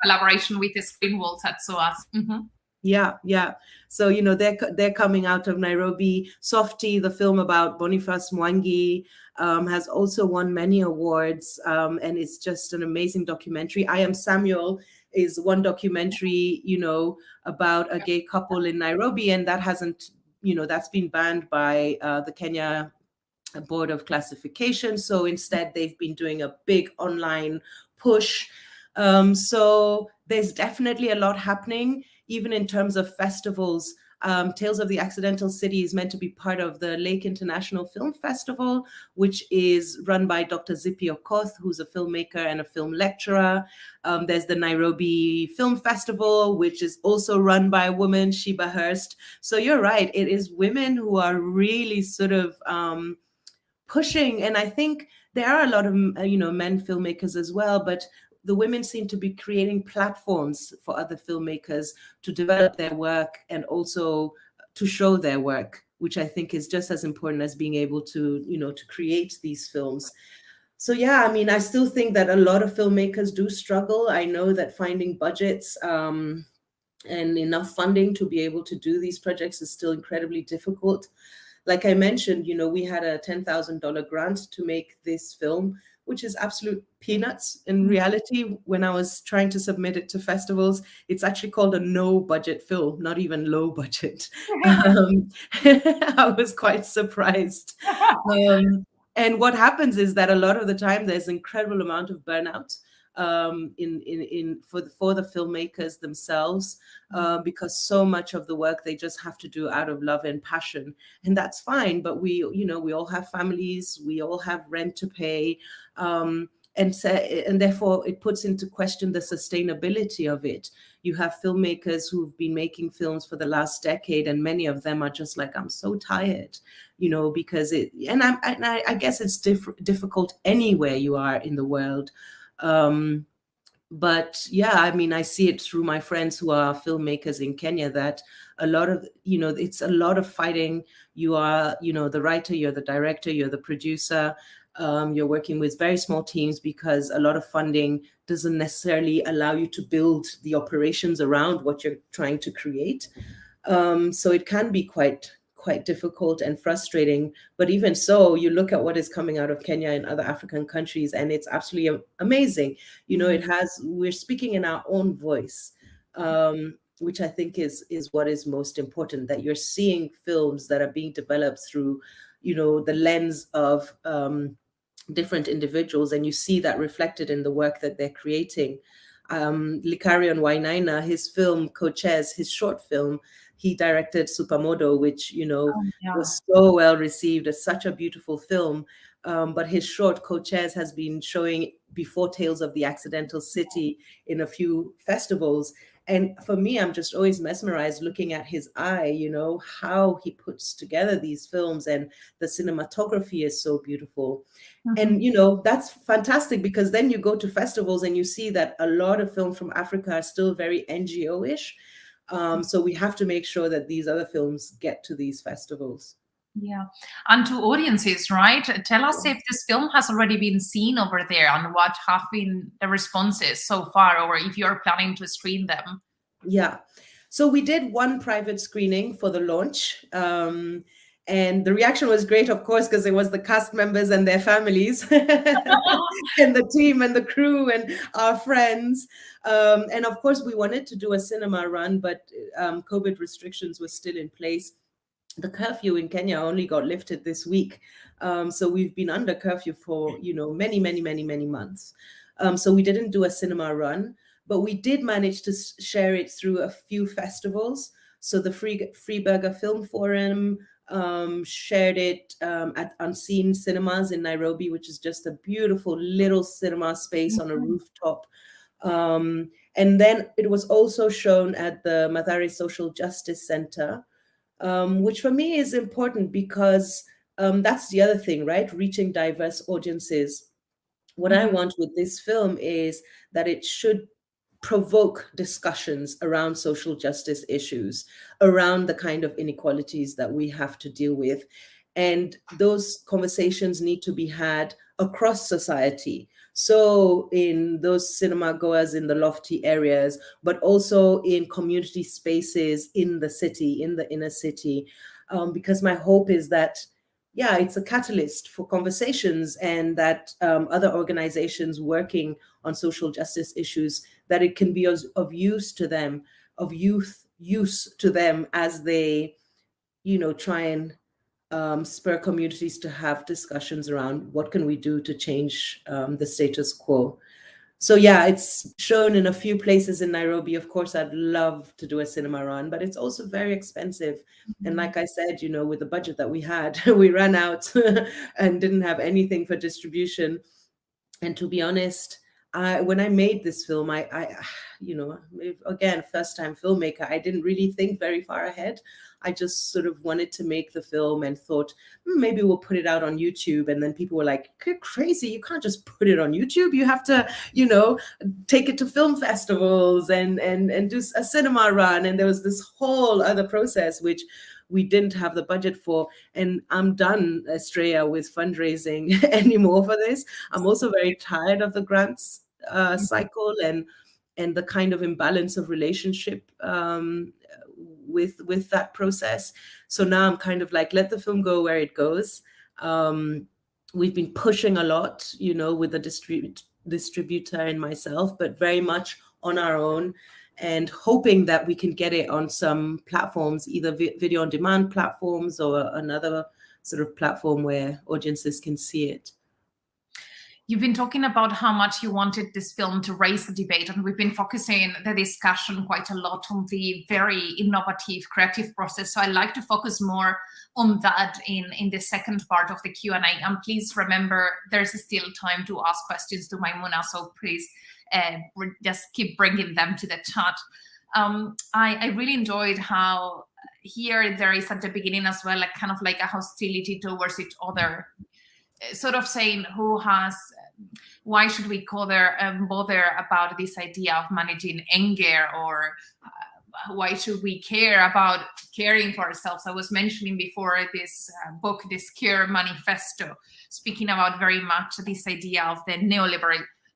[SPEAKER 2] collaboration with the Screen Walls at SOAS.
[SPEAKER 3] Yeah. So, you know, they're coming out of Nairobi. Softy, the film about Boniface Mwangi, has also won many awards, and it's just an amazing documentary. I Am Samuel is one documentary, you know, about a gay couple in Nairobi, and that hasn't, you know, that's been banned by the Kenya Board of Classification. So instead, they've been doing a big online push. So there's definitely a lot happening, even in terms of festivals. Tales of the Accidental City is meant to be part of the Lake International Film Festival, which is run by Dr. Zippy Okoth, who's a filmmaker and a film lecturer. There's the Nairobi Film Festival, which is also run by a woman, Sheba Hurst. So you're right, it is women who are really sort of pushing. And I think there are a lot of, you know, men filmmakers as well, but the women seem to be creating platforms for other filmmakers to develop their work and also to show their work, which I think is just as important as being able to, you know, to create these films. So yeah, I mean, I still think that a lot of filmmakers do struggle. I know that finding budgets and enough funding to be able to do these projects is still incredibly difficult. Like I mentioned, you know, we had a $10,000 grant to make this film, which is absolute peanuts. In reality, when I was trying to submit it to festivals, it's actually called a no budget film, not even low budget. I was quite surprised. And what happens is that a lot of the time there's an incredible amount of burnout for the filmmakers themselves, because so much of the work they just have to do out of love and passion, and that's fine. But we all have families, we all have rent to pay, and therefore it puts into question the sustainability of it. You have filmmakers who've been making films for the last decade, and many of them are just like, I'm so tired, you know, because I guess it's difficult anywhere you are in the world. But yeah, I mean, I see it through my friends who are filmmakers in Kenya that a lot of, you know, it's a lot of fighting. You are, you know, the writer, you're the director, you're the producer. You're working with very small teams because a lot of funding doesn't necessarily allow you to build the operations around what you're trying to create. So it can be quite difficult and frustrating. But even so, you look at what is coming out of Kenya and other African countries, and it's absolutely amazing. You know, we're speaking in our own voice, which I think is what is most important, that you're seeing films that are being developed through, you know, the lens of different individuals, and you see that reflected in the work that they're creating. Likarion Wainaina, his film Coaches, his short film, he directed Supermodo, which, you know, was so well received. It's such a beautiful film. But his short Coaches has been showing before Tales of the Accidental City in a few festivals. And for me, I'm just always mesmerized looking at his eye, you know, how he puts together these films, and the cinematography is so beautiful. And, you know, that's fantastic, because then you go to festivals and you see that a lot of films from Africa are still very NGO-ish. So we have to make sure that these other films get to these festivals.
[SPEAKER 2] Yeah, and to audiences, right? Tell us if this film has already been seen over there and what have been the responses so far, or if you're planning to screen them.
[SPEAKER 3] Yeah, so we did one private screening for the launch. And the reaction was great, of course, because it was the cast members and their families and the team and the crew and our friends. And of course, we wanted to do a cinema run, but COVID restrictions were still in place. The curfew in Kenya only got lifted this week. So we've been under curfew for, you know, many months. So we didn't do a cinema run, but we did manage to share it through a few festivals. So the Free Burger Film Forum shared it at Unseen Cinemas in Nairobi, which is just a beautiful little cinema space on a rooftop. And then it was also shown at the Mathare Social Justice Center, which for me is important because that's the other thing, right? Reaching diverse audiences. What I want with this film is that it should provoke discussions around social justice issues, around the kind of inequalities that we have to deal with. And those conversations need to be had across society. So in those cinema goers in the lofty areas, but also in community spaces in the city, in the inner city, because my hope is that, yeah, it's a catalyst for conversations, and that other organizations working on social justice issues, that it can be of use to them, of use to them as they, try and spur communities to have discussions around what can we do to change the status quo. So yeah, it's shown in a few places in Nairobi. Of course, I'd love to do a cinema run, but it's also very expensive. And like I said, with the budget that we had, we ran out and didn't have anything for distribution. And to be honest, when I made this film, again, first time filmmaker, I didn't really think very far ahead. I just sort of wanted to make the film and thought, maybe we'll put it out on YouTube. And then people were like, you're crazy. You can't just put it on YouTube. You have to, take it to film festivals and do a cinema run. And there was this whole other process, which we didn't have the budget for. And I'm done, Estrella, with fundraising anymore for this. I'm also very tired of the grants cycle and the kind of imbalance of relationship with that process. So now I'm kind of like, let the film go where it goes. We've been pushing a lot, with the distributor and myself, but very much on our own, and hoping that we can get it on some platforms, either video on demand platforms or another sort of platform where audiences can see it.
[SPEAKER 2] You've been talking about how much you wanted this film to raise the debate, and we've been focusing the discussion quite a lot on the very innovative creative process. So I'd like to focus more on that in the second part of the Q&A. And please remember, there's still time to ask questions to Maimouna, so please just keep bringing them to the chat. I really enjoyed how here there is at the beginning as well, like kind of like a hostility towards each other, sort of saying why should we bother about this idea of managing anger, or why should we care about caring for ourselves? I was mentioning before this book, this Care Manifesto, speaking about very much this idea of the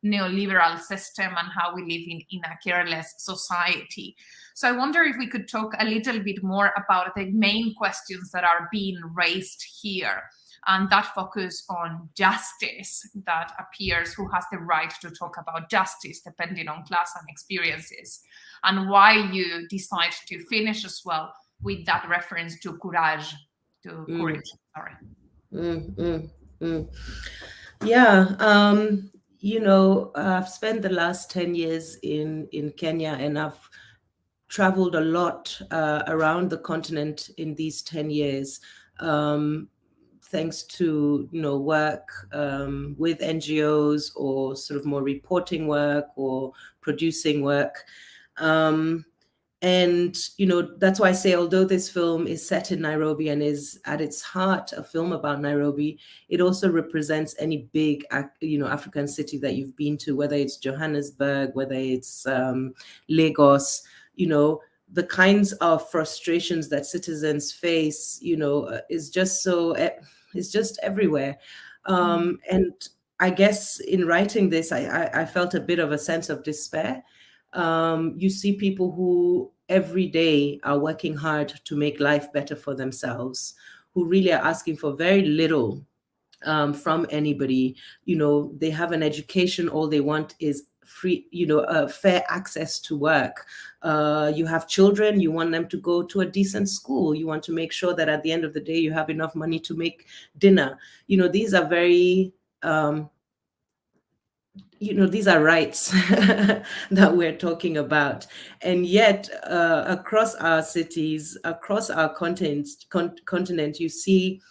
[SPEAKER 2] neoliberal system and how we live in a careless society. So I wonder if we could talk a little bit more about the main questions that are being raised here, and that focus on justice that appears, who has the right to talk about justice depending on class and experiences, and why you decide to finish as well with that reference to courage,
[SPEAKER 3] Yeah, I've spent the last 10 years in Kenya, and I've traveled a lot around the continent in these 10 years. Thanks to work with NGOs, or sort of more reporting work or producing work. And that's why I say, although this film is set in Nairobi and is at its heart a film about Nairobi, it also represents any big African city that you've been to, whether it's Johannesburg, whether it's Lagos, the kinds of frustrations that citizens face, is just everywhere. And I guess in writing this, I felt a bit of a sense of despair. You see people who every day are working hard to make life better for themselves, who really are asking for very little from anybody. They have an education, all they want is free, fair access to work. You have children, you want them to go to a decent school. You want to make sure that at the end of the day, you have enough money to make dinner. These are very, these are rights that we're talking about. And yet, across our cities, across our continent, you see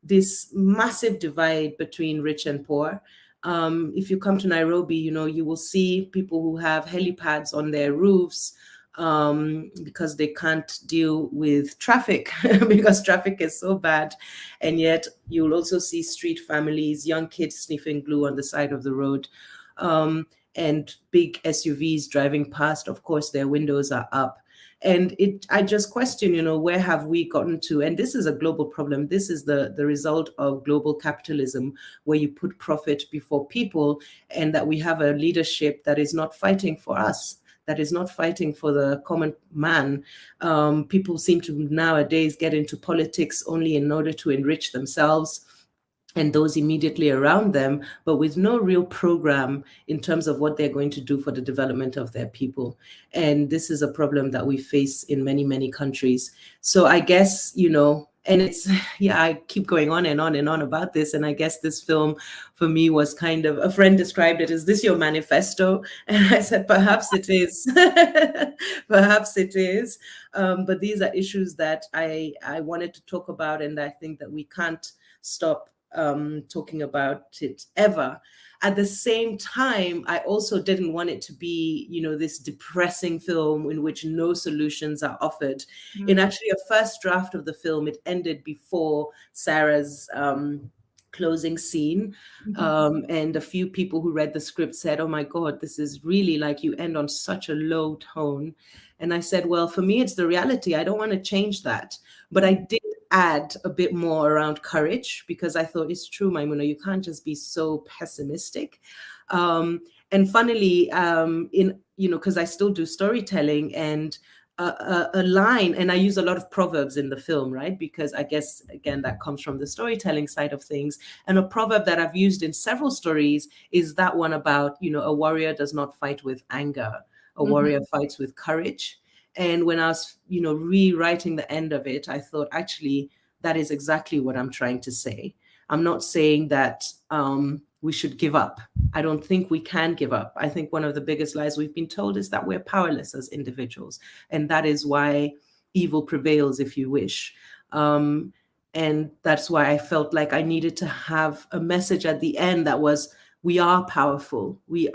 [SPEAKER 3] this massive divide between rich and poor. If you come to Nairobi, you will see people who have helipads on their roofs, because they can't deal with traffic because traffic is so bad. And yet you'll also see street families, young kids sniffing glue on the side of the road, and big SUVs driving past. Of course, their windows are up. And I just question, where have we gotten to? And this is a global problem. This is the result of global capitalism, where you put profit before people, and that we have a leadership that is not fighting for us, that is not fighting for the common man. People seem to nowadays get into politics only in order to enrich themselves and those immediately around them, but with no real program in terms of what they're going to do for the development of their people. And this is a problem that we face in many, many countries. So I guess, and it's, I keep going on and on and on about this. And I guess this film for me was kind of, a friend described it as, "This your manifesto?" And I said, perhaps it is. Perhaps it is. But these are issues that I wanted to talk about, and I think that we can't stop talking about it ever. At the same time, I also didn't want it to be, this depressing film in which no solutions are offered. In actually a first draft of the film, it ended before Sarah's closing scene. And a few people who read the script said, "Oh my God, this is really like you end on such a low tone." And I said, well, for me, it's the reality. I don't want to change that. But I did add a bit more around courage, because I thought, it's true, Maimouna, you can't just be so pessimistic. And funnily, because I still do storytelling, and a line, and I use a lot of proverbs in the film, right? Because I guess, again, that comes from the storytelling side of things. And a proverb that I've used in several stories is that one about, a warrior does not fight with anger. A warrior fights with courage. And when I was, rewriting the end of it, I thought, actually, that is exactly what I'm trying to say. I'm not saying that we should give up. I don't think we can give up. I think one of the biggest lies we've been told is that we're powerless as individuals. And that is why evil prevails, if you wish. And that's why I felt like I needed to have a message at the end that was, we are powerful. We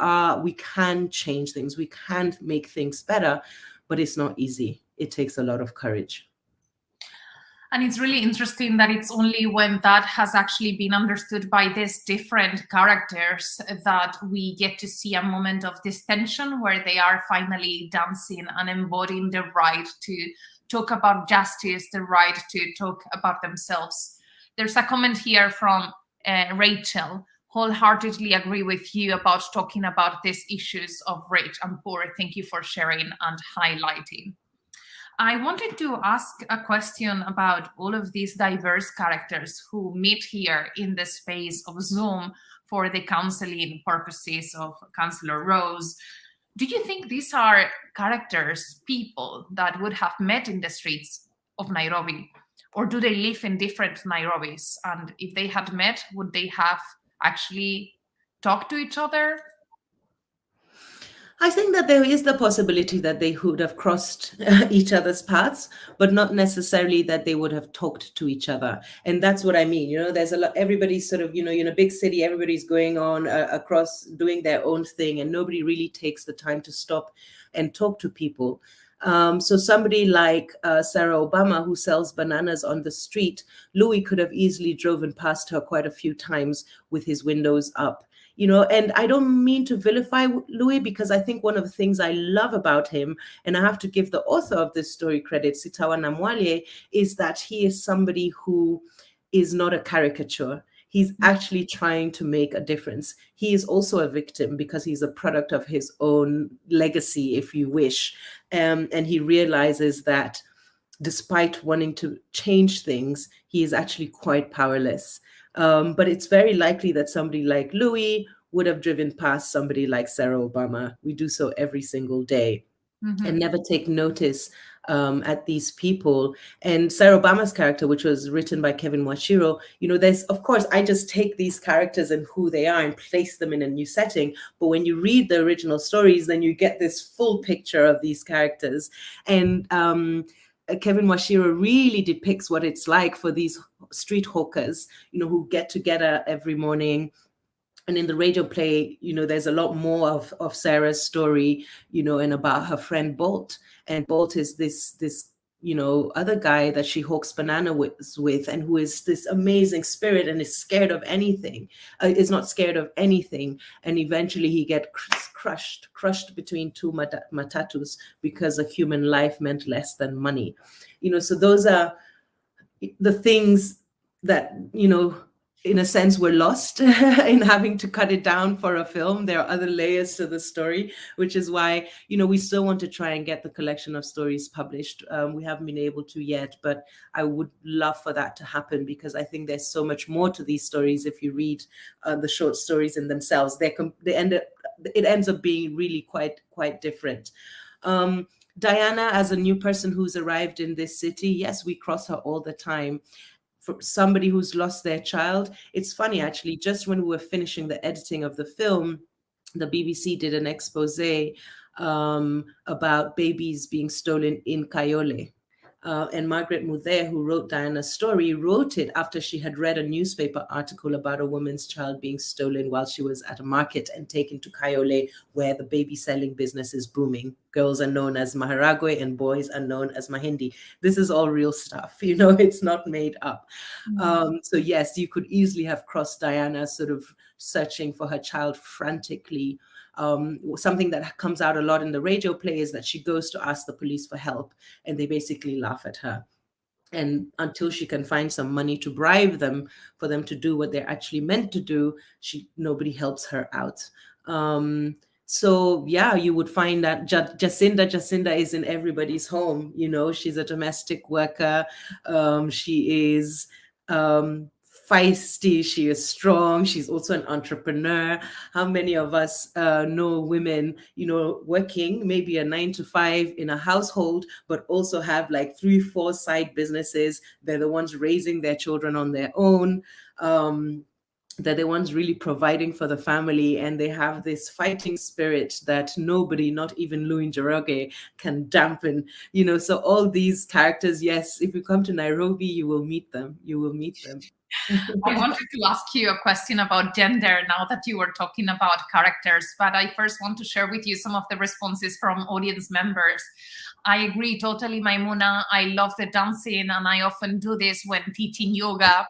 [SPEAKER 3] can change things. We can make things better, but it's not easy. It takes a lot of courage.
[SPEAKER 2] And it's really interesting that it's only when that has actually been understood by these different characters that we get to see a moment of this tension where they are finally dancing and embodying the right to talk about justice, the right to talk about themselves. There's a comment here from Rachel. Wholeheartedly agree with you about talking about these issues of rich and poor. Thank you for sharing and highlighting. I wanted to ask a question about all of these diverse characters who meet here in the space of Zoom for the counseling purposes of Councillor Rose. Do you think these are characters, people that would have met in the streets of Nairobi? Or do they live in different Nairobis? And if they had met, would they have actually talked to each other?
[SPEAKER 3] I think that there is the possibility that they would have crossed each other's paths, but not necessarily that they would have talked to each other. And that's what I mean. There's a lot, everybody's sort of, in a big city, everybody's going on across doing their own thing, and nobody really takes the time to stop and talk to people. So somebody like Sarah Obama, who sells bananas on the street, Louis could have easily driven past her quite a few times with his windows up. And I don't mean to vilify Louis, because I think one of the things I love about him, and I have to give the author of this story credit, Sitawa Namwalye, is that he is somebody who is not a caricature. He's actually trying to make a difference. He is also a victim because he's a product of his own legacy, if you wish. And he realizes that despite wanting to change things, he is actually quite powerless. But it's very likely that somebody like Louis would have driven past somebody like Sarah Obama. We do so every single day and never take notice at these people. And Sarah Obama's character, which was written by Kevin Washiro, there's, of course, I just take these characters and who they are and place them in a new setting. But when you read the original stories, then you get this full picture of these characters. And Kevin Washiro really depicts what it's like for these street hawkers, who get together every morning And in the radio play, there's a lot more of Sarah's story, and about her friend Bolt. And Bolt is this other guy that she hawks banana with, and who is this amazing spirit and is scared of anything, is not scared of anything. And eventually he gets crushed between two matatus because a human life meant less than money. So those are the things that, in a sense, we're lost in having to cut it down for a film. There are other layers to the story, which is why, we still want to try and get the collection of stories published. We haven't been able to yet, but I would love for that to happen, because I think there's so much more to these stories. If you read the short stories in themselves, it ends up being really quite different. Diana, as a new person who's arrived in this city, yes, we cross her all the time. For somebody who's lost their child, it's funny, actually, just when we were finishing the editing of the film, the BBC did an expose about babies being stolen in Kayole. And Margaret Muthe, who wrote Diana's story, wrote it after she had read a newspaper article about a woman's child being stolen while she was at a market and taken to Kayole, where the baby selling business is booming. Girls are known as Maharagwe and boys are known as Mahindi. This is all real stuff, it's not made up. So yes, you could easily have crossed Diana sort of searching for her child frantically. Something that comes out a lot in the radio play is that she goes to ask the police for help, and they basically laugh at her. And until she can find some money to bribe them for them to do what they're actually meant to do, nobody helps her out. So yeah, you would find that Jacinda is in everybody's home. She's a domestic worker. She is feisty, she is strong, she's also an entrepreneur. How many of us know women, working maybe a 9-to-5 in a household, but also have like 3-4 side businesses? They're the ones raising their children on their own. They're the ones really providing for the family, and they have this fighting spirit that nobody, not even Louis Njoroge, can dampen. So all these characters, yes, if you come to Nairobi, you will meet them.
[SPEAKER 2] I wanted to ask you a question about gender now that you were talking about characters, but I first want to share with you some of the responses from audience members. I agree totally, Maimouna. I love the dancing, and I often do this when teaching yoga.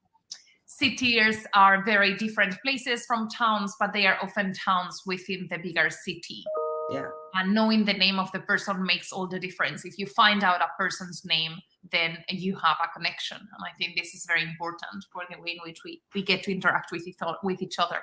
[SPEAKER 2] Cities are very different places from towns, but they are often towns within the bigger city.
[SPEAKER 3] Yeah.
[SPEAKER 2] And knowing the name of the person makes all the difference. If you find out a person's name, then you have a connection. And I think this is very important for the way in which we get to interact with each other.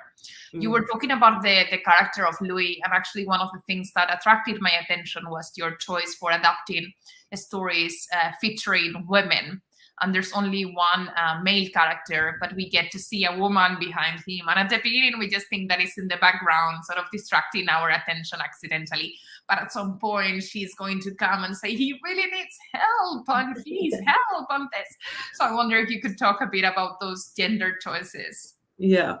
[SPEAKER 2] You were talking about the character of Louis, and actually one of the things that attracted my attention was your choice for adapting stories featuring women. And there's only one male character, but we get to see a woman behind him. And at the beginning, we just think that it's in the background, sort of distracting our attention accidentally. But at some point, she's going to come and say, he really needs help, and please help on this. So I wonder if you could talk a bit about those gender choices.
[SPEAKER 3] Yeah.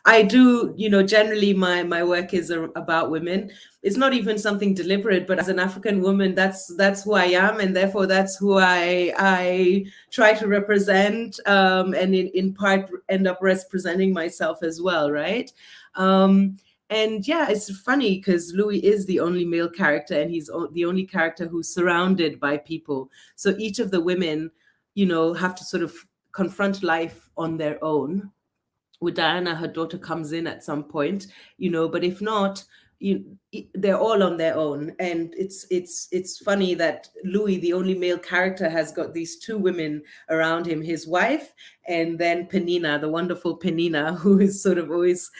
[SPEAKER 3] I do, generally my work is about women. It's not even something deliberate, but as an African woman, that's who I am, and therefore that's who I try to represent, and in part end up representing myself as well, right? And yeah, it's funny because Louis is the only male character, and he's the only character who's surrounded by people. So each of the women, have to sort of confront life on their own. With Diana, her daughter comes in at some point, but if not, they're all on their own. And it's funny that Louis, the only male character, has got these two women around him, his wife, and then Penina, the wonderful Penina, who is sort of always,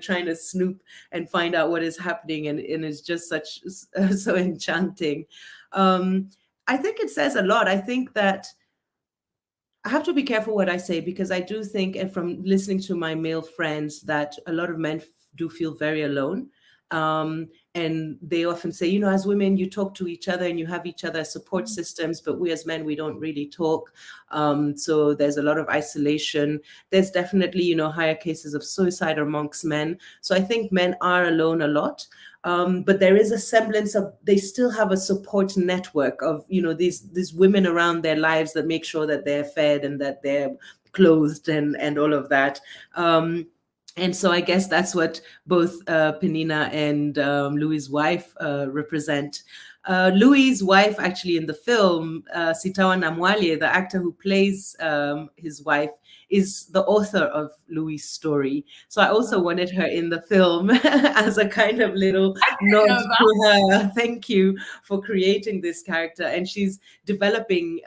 [SPEAKER 3] trying to snoop and find out what is happening, and is just so enchanting. I think it says a lot. I think that I have to be careful what I say, because I do think, and from listening to my male friends, that a lot of men do feel very alone. And they often say, as women, you talk to each other and you have each other support systems, but we as men, we don't really talk. So there's a lot of isolation. There's definitely, higher cases of suicide amongst men. So I think men are alone a lot. But there is a semblance of, they still have a support network of, these women around their lives that make sure that they're fed and that they're clothed and all of that. And so I guess that's what both Penina and Louis' wife represent. Louis' wife, actually, in the film, Sitawa Namwalye, the actor who plays his wife, is the author of Louis' story. So I also wanted her in the film as a kind of little nod to her. Thank you for creating this character. And she's developing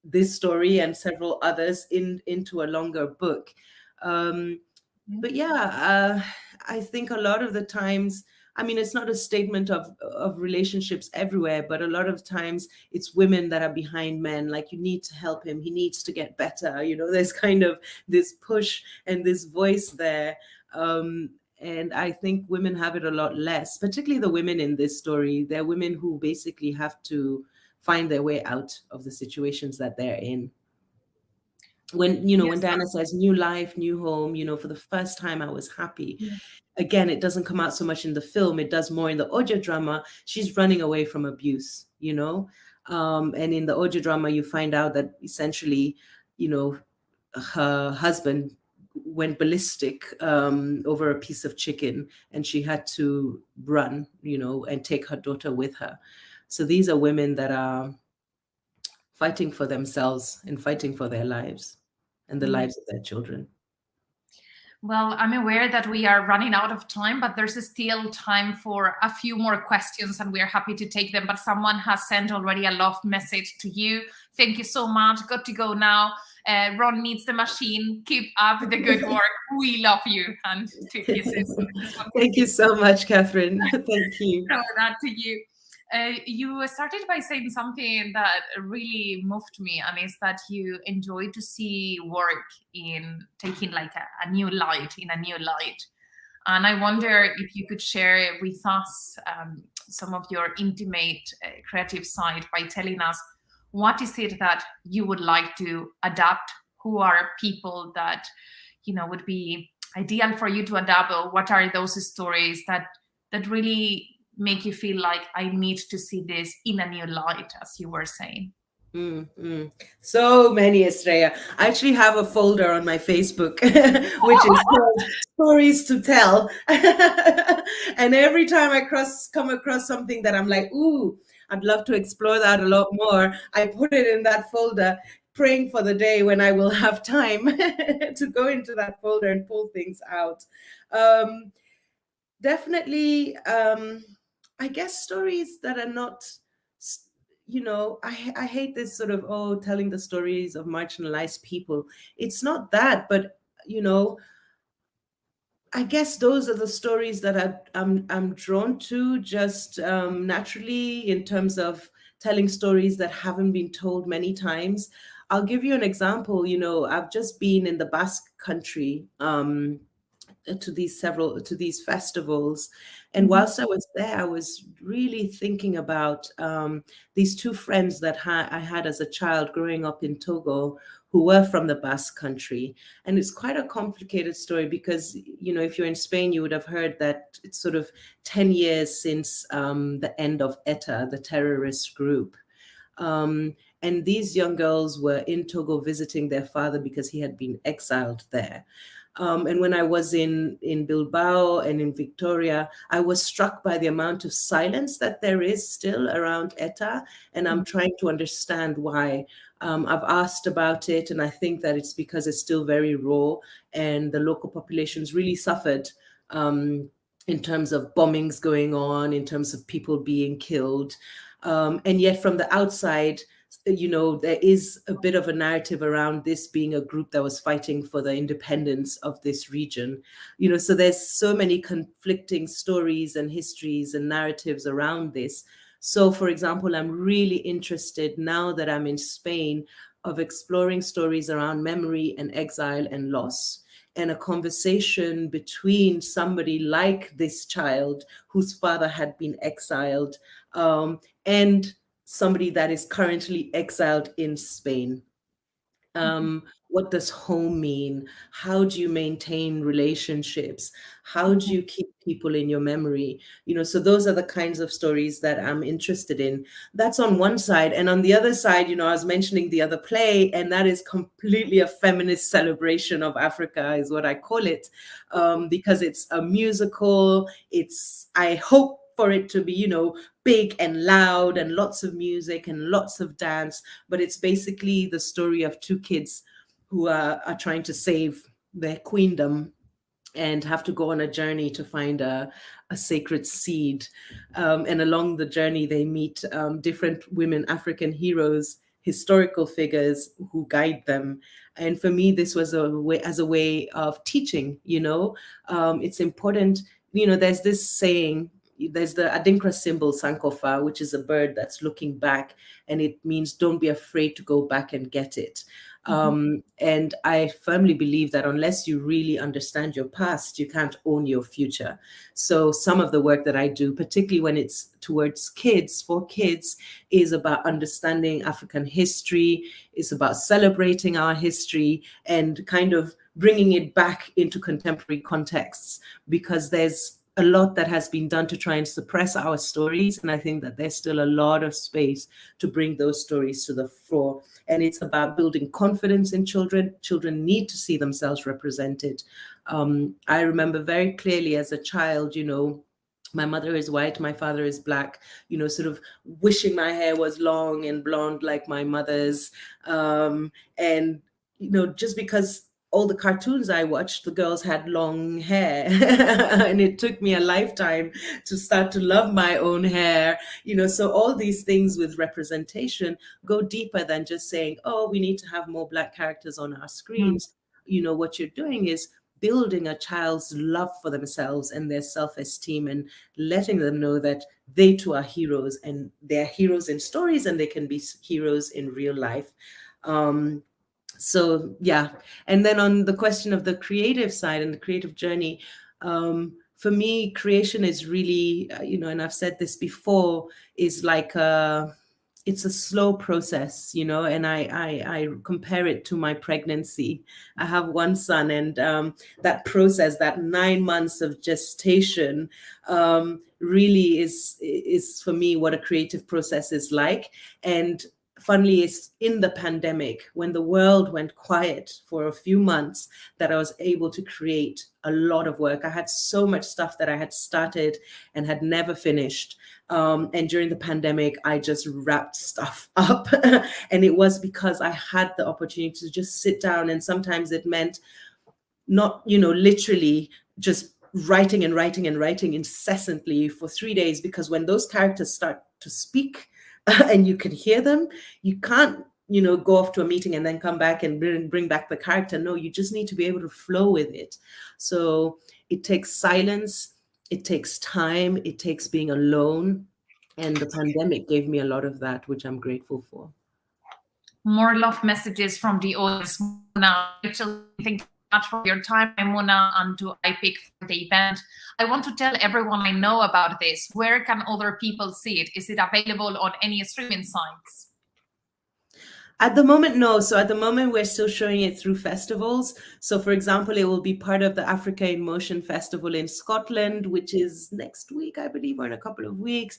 [SPEAKER 3] this story and several others into a longer book. But yeah, I think a lot of the times, I mean, it's not a statement of relationships everywhere, but a lot of times it's women that are behind men. Like, you need to help him. He needs to get better. You know, there's kind of this push and this voice there. And I think women have it a lot less, particularly the women in this story. They're women who basically have to find their way out of the situations that they're in. When, you know, when Diana says new life, new home, you know, for the first time I was happy. Again, it doesn't come out so much in the film. It does more in the audio drama. She's running away from abuse, you know. And in the audio drama, you find out that essentially, you know, her husband went ballistic over a piece of chicken, and she had to run, you know, and take her daughter with her. So these are women that are fighting for themselves and fighting for their lives and the lives of their children.
[SPEAKER 2] Well, I'm aware that we are running out of time, but there's still time for a few more questions, and we're happy to take them. But someone has sent already a love message to you. Thank you so much. Got to go now. Ron needs the machine. Keep up the good work. We love you. And 2 kisses.
[SPEAKER 3] Thank you so much, Catherine. Thank you.
[SPEAKER 2] Throw that to you. You started by saying something that really moved me, and is that you enjoy to see work in taking like a new light, in a new light. And I wonder if you could share with us some of your intimate creative side by telling us what is it that you would like to adapt? Who are people that, you know, would be ideal for you to adapt? Or what are those stories that really make you feel like I need to see this in a new light, as you were saying?
[SPEAKER 3] So many, Estrella. I actually have a folder on my Facebook, which is called Stories to Tell. And every time I come across something that I'm like, ooh, I'd love to explore that a lot more, I put it in that folder, praying for the day when I will have time to go into that folder and pull things out. Definitely, I guess stories that are not, you know, I hate this sort of, telling the stories of marginalized people. It's not that, but, you know, I guess those are the stories that I'm drawn to just naturally, in terms of telling stories that haven't been told many times. I'll give you an example. You know, I've just been in the Basque country to these festivals, and whilst I was there, I was really thinking about these two friends that I had as a child growing up in Togo, who were from the Basque country. And it's quite a complicated story because, you know, if you're in Spain, you would have heard that it's sort of 10 years since the end of ETA, the terrorist group. And these young girls were in Togo visiting their father because he had been exiled there. And when I was in Bilbao and in Victoria, I was struck by the amount of silence that there is still around ETA, and I'm trying to understand why. I've asked about it, and I think that it's because it's still very raw, and the local populations really suffered in terms of bombings going on, in terms of people being killed. And yet from the outside, you know, there is a bit of a narrative around this being a group that was fighting for the independence of this region. You know, so there's so many conflicting stories and histories and narratives around this. So, for example, I'm really interested now that I'm in Spain of exploring stories around memory and exile and loss, and a conversation between somebody like this child whose father had been exiled and somebody that is currently exiled in Spain. What does home mean? How do you maintain relationships? How do you keep people in your memory? So those are the kinds of stories that I'm interested in. That's on one side. And on the other side, I was mentioning the other play, and that is completely a feminist celebration of Africa, is what I call it, because it's a musical. I hope for it to be, big and loud and lots of music and lots of dance, but it's basically the story of two kids who are trying to save their queendom and have to go on a journey to find a sacred seed. And along the journey, they meet different women, African heroes, historical figures who guide them. And for me, this was a way of teaching. It's important. There's this saying. There's the Adinkra symbol Sankofa, which is a bird that's looking back, and it means don't be afraid to go back and get it. And I firmly believe that unless you really understand your past, you can't own your future. So some of the work that I do, particularly when it's towards kids, for kids, is about understanding African history, is about celebrating our history and kind of bringing it back into contemporary contexts, because there's a lot that has been done to try and suppress our stories. And I think that there's still a lot of space to bring those stories to the fore. And it's about building confidence in children. Children need to see themselves represented. I remember very clearly as a child, my mother is white, my father is black, sort of wishing my hair was long and blonde like my mother's. And, just because all the cartoons I watched, the girls had long hair. And it took me a lifetime to start to love my own hair. So all these things with representation go deeper than just saying, oh, we need to have more Black characters on our screens. What you're doing is building a child's love for themselves and their self-esteem, and letting them know that they too are heroes, and they're heroes in stories, and they can be heroes in real life. So yeah. And then on the question of the creative side and the creative journey, for me, creation is really, and I've said this before, is like it's a slow process, and I compare it to my pregnancy. I have one son, and that process, that 9 months of gestation, really is for me what a creative process is like. And funnily, it's in the pandemic, when the world went quiet for a few months, that I was able to create a lot of work. I had so much stuff that I had started and had never finished. And during the pandemic, I just wrapped stuff up. And it was because I had the opportunity to just sit down. And sometimes it meant not, literally just writing and writing and writing incessantly for 3 days, because when those characters start to speak, and you can hear them, you can't, go off to a meeting and then come back and bring back the character. No, you just need to be able to flow with it. So it takes silence, it takes time, it takes being alone. And the pandemic gave me a lot of that, which I'm grateful for.
[SPEAKER 2] More love messages from the audience now. Rachel, thank you much for your time, Mamouna, and to IPIC for the event. I want to tell everyone I know about this. Where can other people see it? Is it available on any streaming sites?
[SPEAKER 3] At the moment, no. So at the moment, we're still showing it through festivals. So for example, it will be part of the Africa in Motion Festival in Scotland, which is next week, I believe, or in a couple of weeks.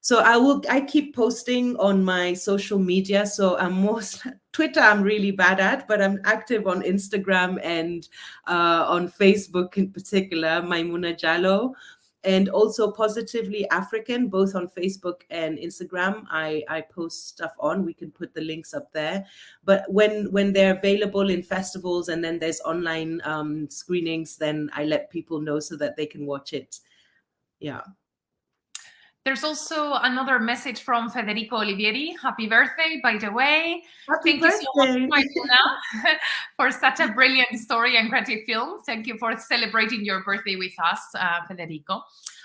[SPEAKER 3] So I keep posting on my social media. So Twitter, I'm really bad at, but I'm active on Instagram and on Facebook in particular, Maïmouna Jallow, and also Positively African, both on Facebook and Instagram. I post stuff on. We can put the links up there. But when they're available in festivals and then there's online screenings, then I let people know so that they can watch it. Yeah.
[SPEAKER 2] There's also another message from Federico Olivieri. Happy birthday, by the way.
[SPEAKER 3] Thank you so much,
[SPEAKER 2] Maimouna, for such a brilliant story and creative film. Thank you for celebrating your birthday with us, Federico.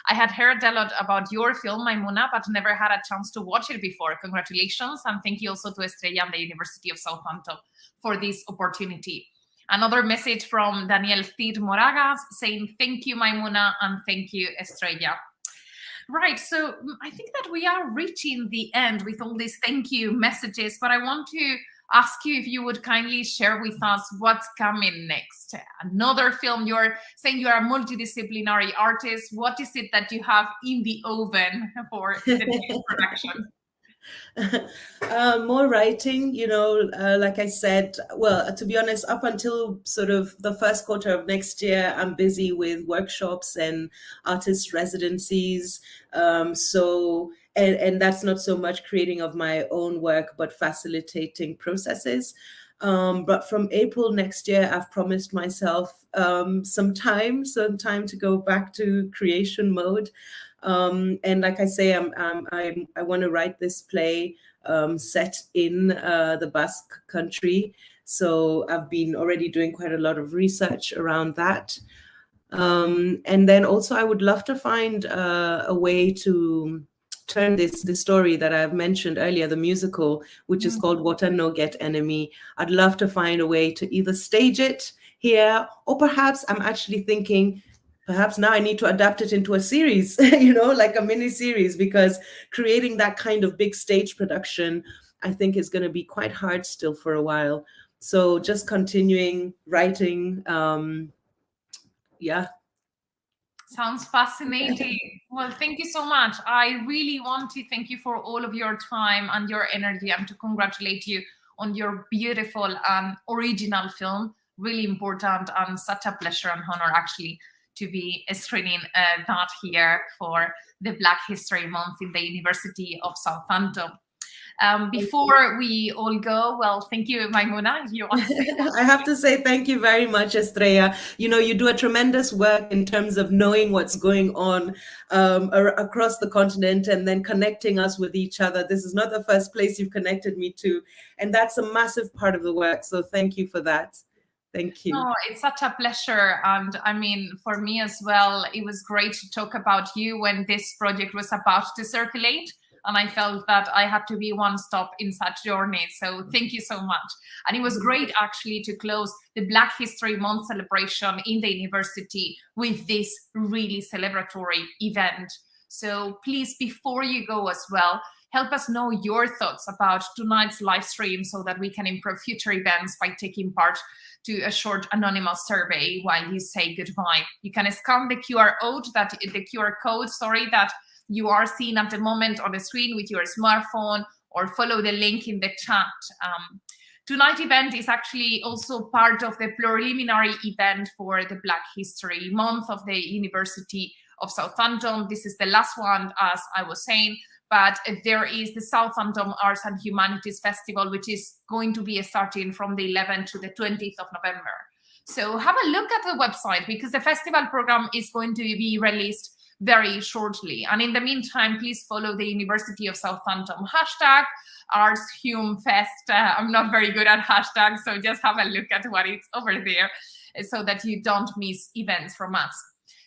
[SPEAKER 2] I had heard a lot about your film, Maimouna, but never had a chance to watch it before. Congratulations, and thank you also to Estrella and the University of Southampton for this opportunity. Another message from Daniel Cid Moragas saying, thank you, Maimouna, and thank you, Estrella. Right, so I think that we are reaching the end with all these thank you messages, but I want to ask you if you would kindly share with us what's coming next. Another film, you're saying you're a multidisciplinary artist. What is it that you have in the oven for the next production?
[SPEAKER 3] More writing, like I said, well, to be honest, up until sort of the first quarter of next year, I'm busy with workshops and artist residencies. And that's not so much creating of my own work, but facilitating processes. But from April next year, I've promised myself some time to go back to creation mode. And like I say, I want to write this play set in the Basque country. So I've been already doing quite a lot of research around that. And then also I would love to find a way to turn this story that I've mentioned earlier, the musical, which is called Water No Get Enemy. I'd love to find a way to either stage it here, or perhaps I'm actually thinking, perhaps now I need to adapt it into a series, like a mini series, because creating that kind of big stage production, I think is going to be quite hard still for a while. So just continuing writing. Yeah.
[SPEAKER 2] Sounds fascinating. Well, thank you so much. I really want to thank you for all of your time and your energy, and to congratulate you on your beautiful original film. Really important, and such a pleasure and honor actually to be screening that here for the Black History Month in the University of Southampton. Before we all go, well, thank you, Maimouna, if you want to say that.
[SPEAKER 3] I have to say thank you very much, Estrella. You do a tremendous work in terms of knowing what's going on across the continent and then connecting us with each other. This is not the first place you've connected me to, and that's a massive part of the work. So thank you for that. Thank you.
[SPEAKER 2] No, it's such a pleasure. And I mean, for me as well, it was great to talk about you when this project was about to circulate. And I felt that I had to be one stop in such journey. So thank you so much. And it was great actually to close the Black History Month celebration in the university with this really celebratory event. So please, before you go as well, help us know your thoughts about tonight's live stream so that we can improve future events by taking part to a short anonymous survey while you say goodbye. You can scan the QR code, that you are seeing at the moment on the screen with your smartphone, or follow the link in the chat. Tonight's event is actually also part of the preliminary event for the Black History Month of the University of Southampton. This is the last one, as I was saying, but there is the Southampton Arts and Humanities Festival, which is going to be starting from the 11th to the 20th of November. So have a look at the website, because the festival program is going to be released very shortly. And in the meantime, please follow the University of Southampton hashtag ArtsHumFest. I'm not very good at hashtags, so just have a look at what is over there so that you don't miss events from us.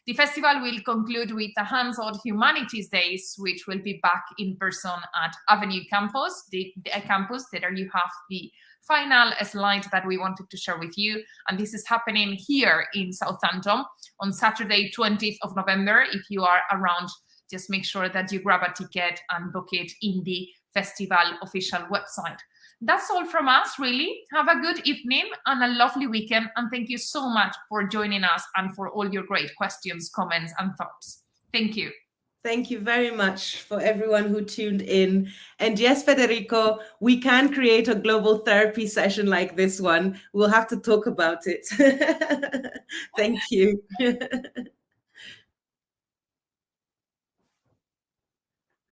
[SPEAKER 2] The festival will conclude with the hands-on Humanities Days, which will be back in person at Avenue Campus. The campus, there you have the final slide that we wanted to share with you. And this is happening here in Southampton on Saturday, 20th of November. If you are around, just make sure that you grab a ticket and book it in the festival official website. That's all from us, really. Have a good evening and a lovely weekend. And thank you so much for joining us and for all your great questions, comments, and thoughts. Thank you.
[SPEAKER 3] Thank you very much for everyone who tuned in. And yes, Federico, we can create a global therapy session like this one. We'll have to talk about it. Thank you.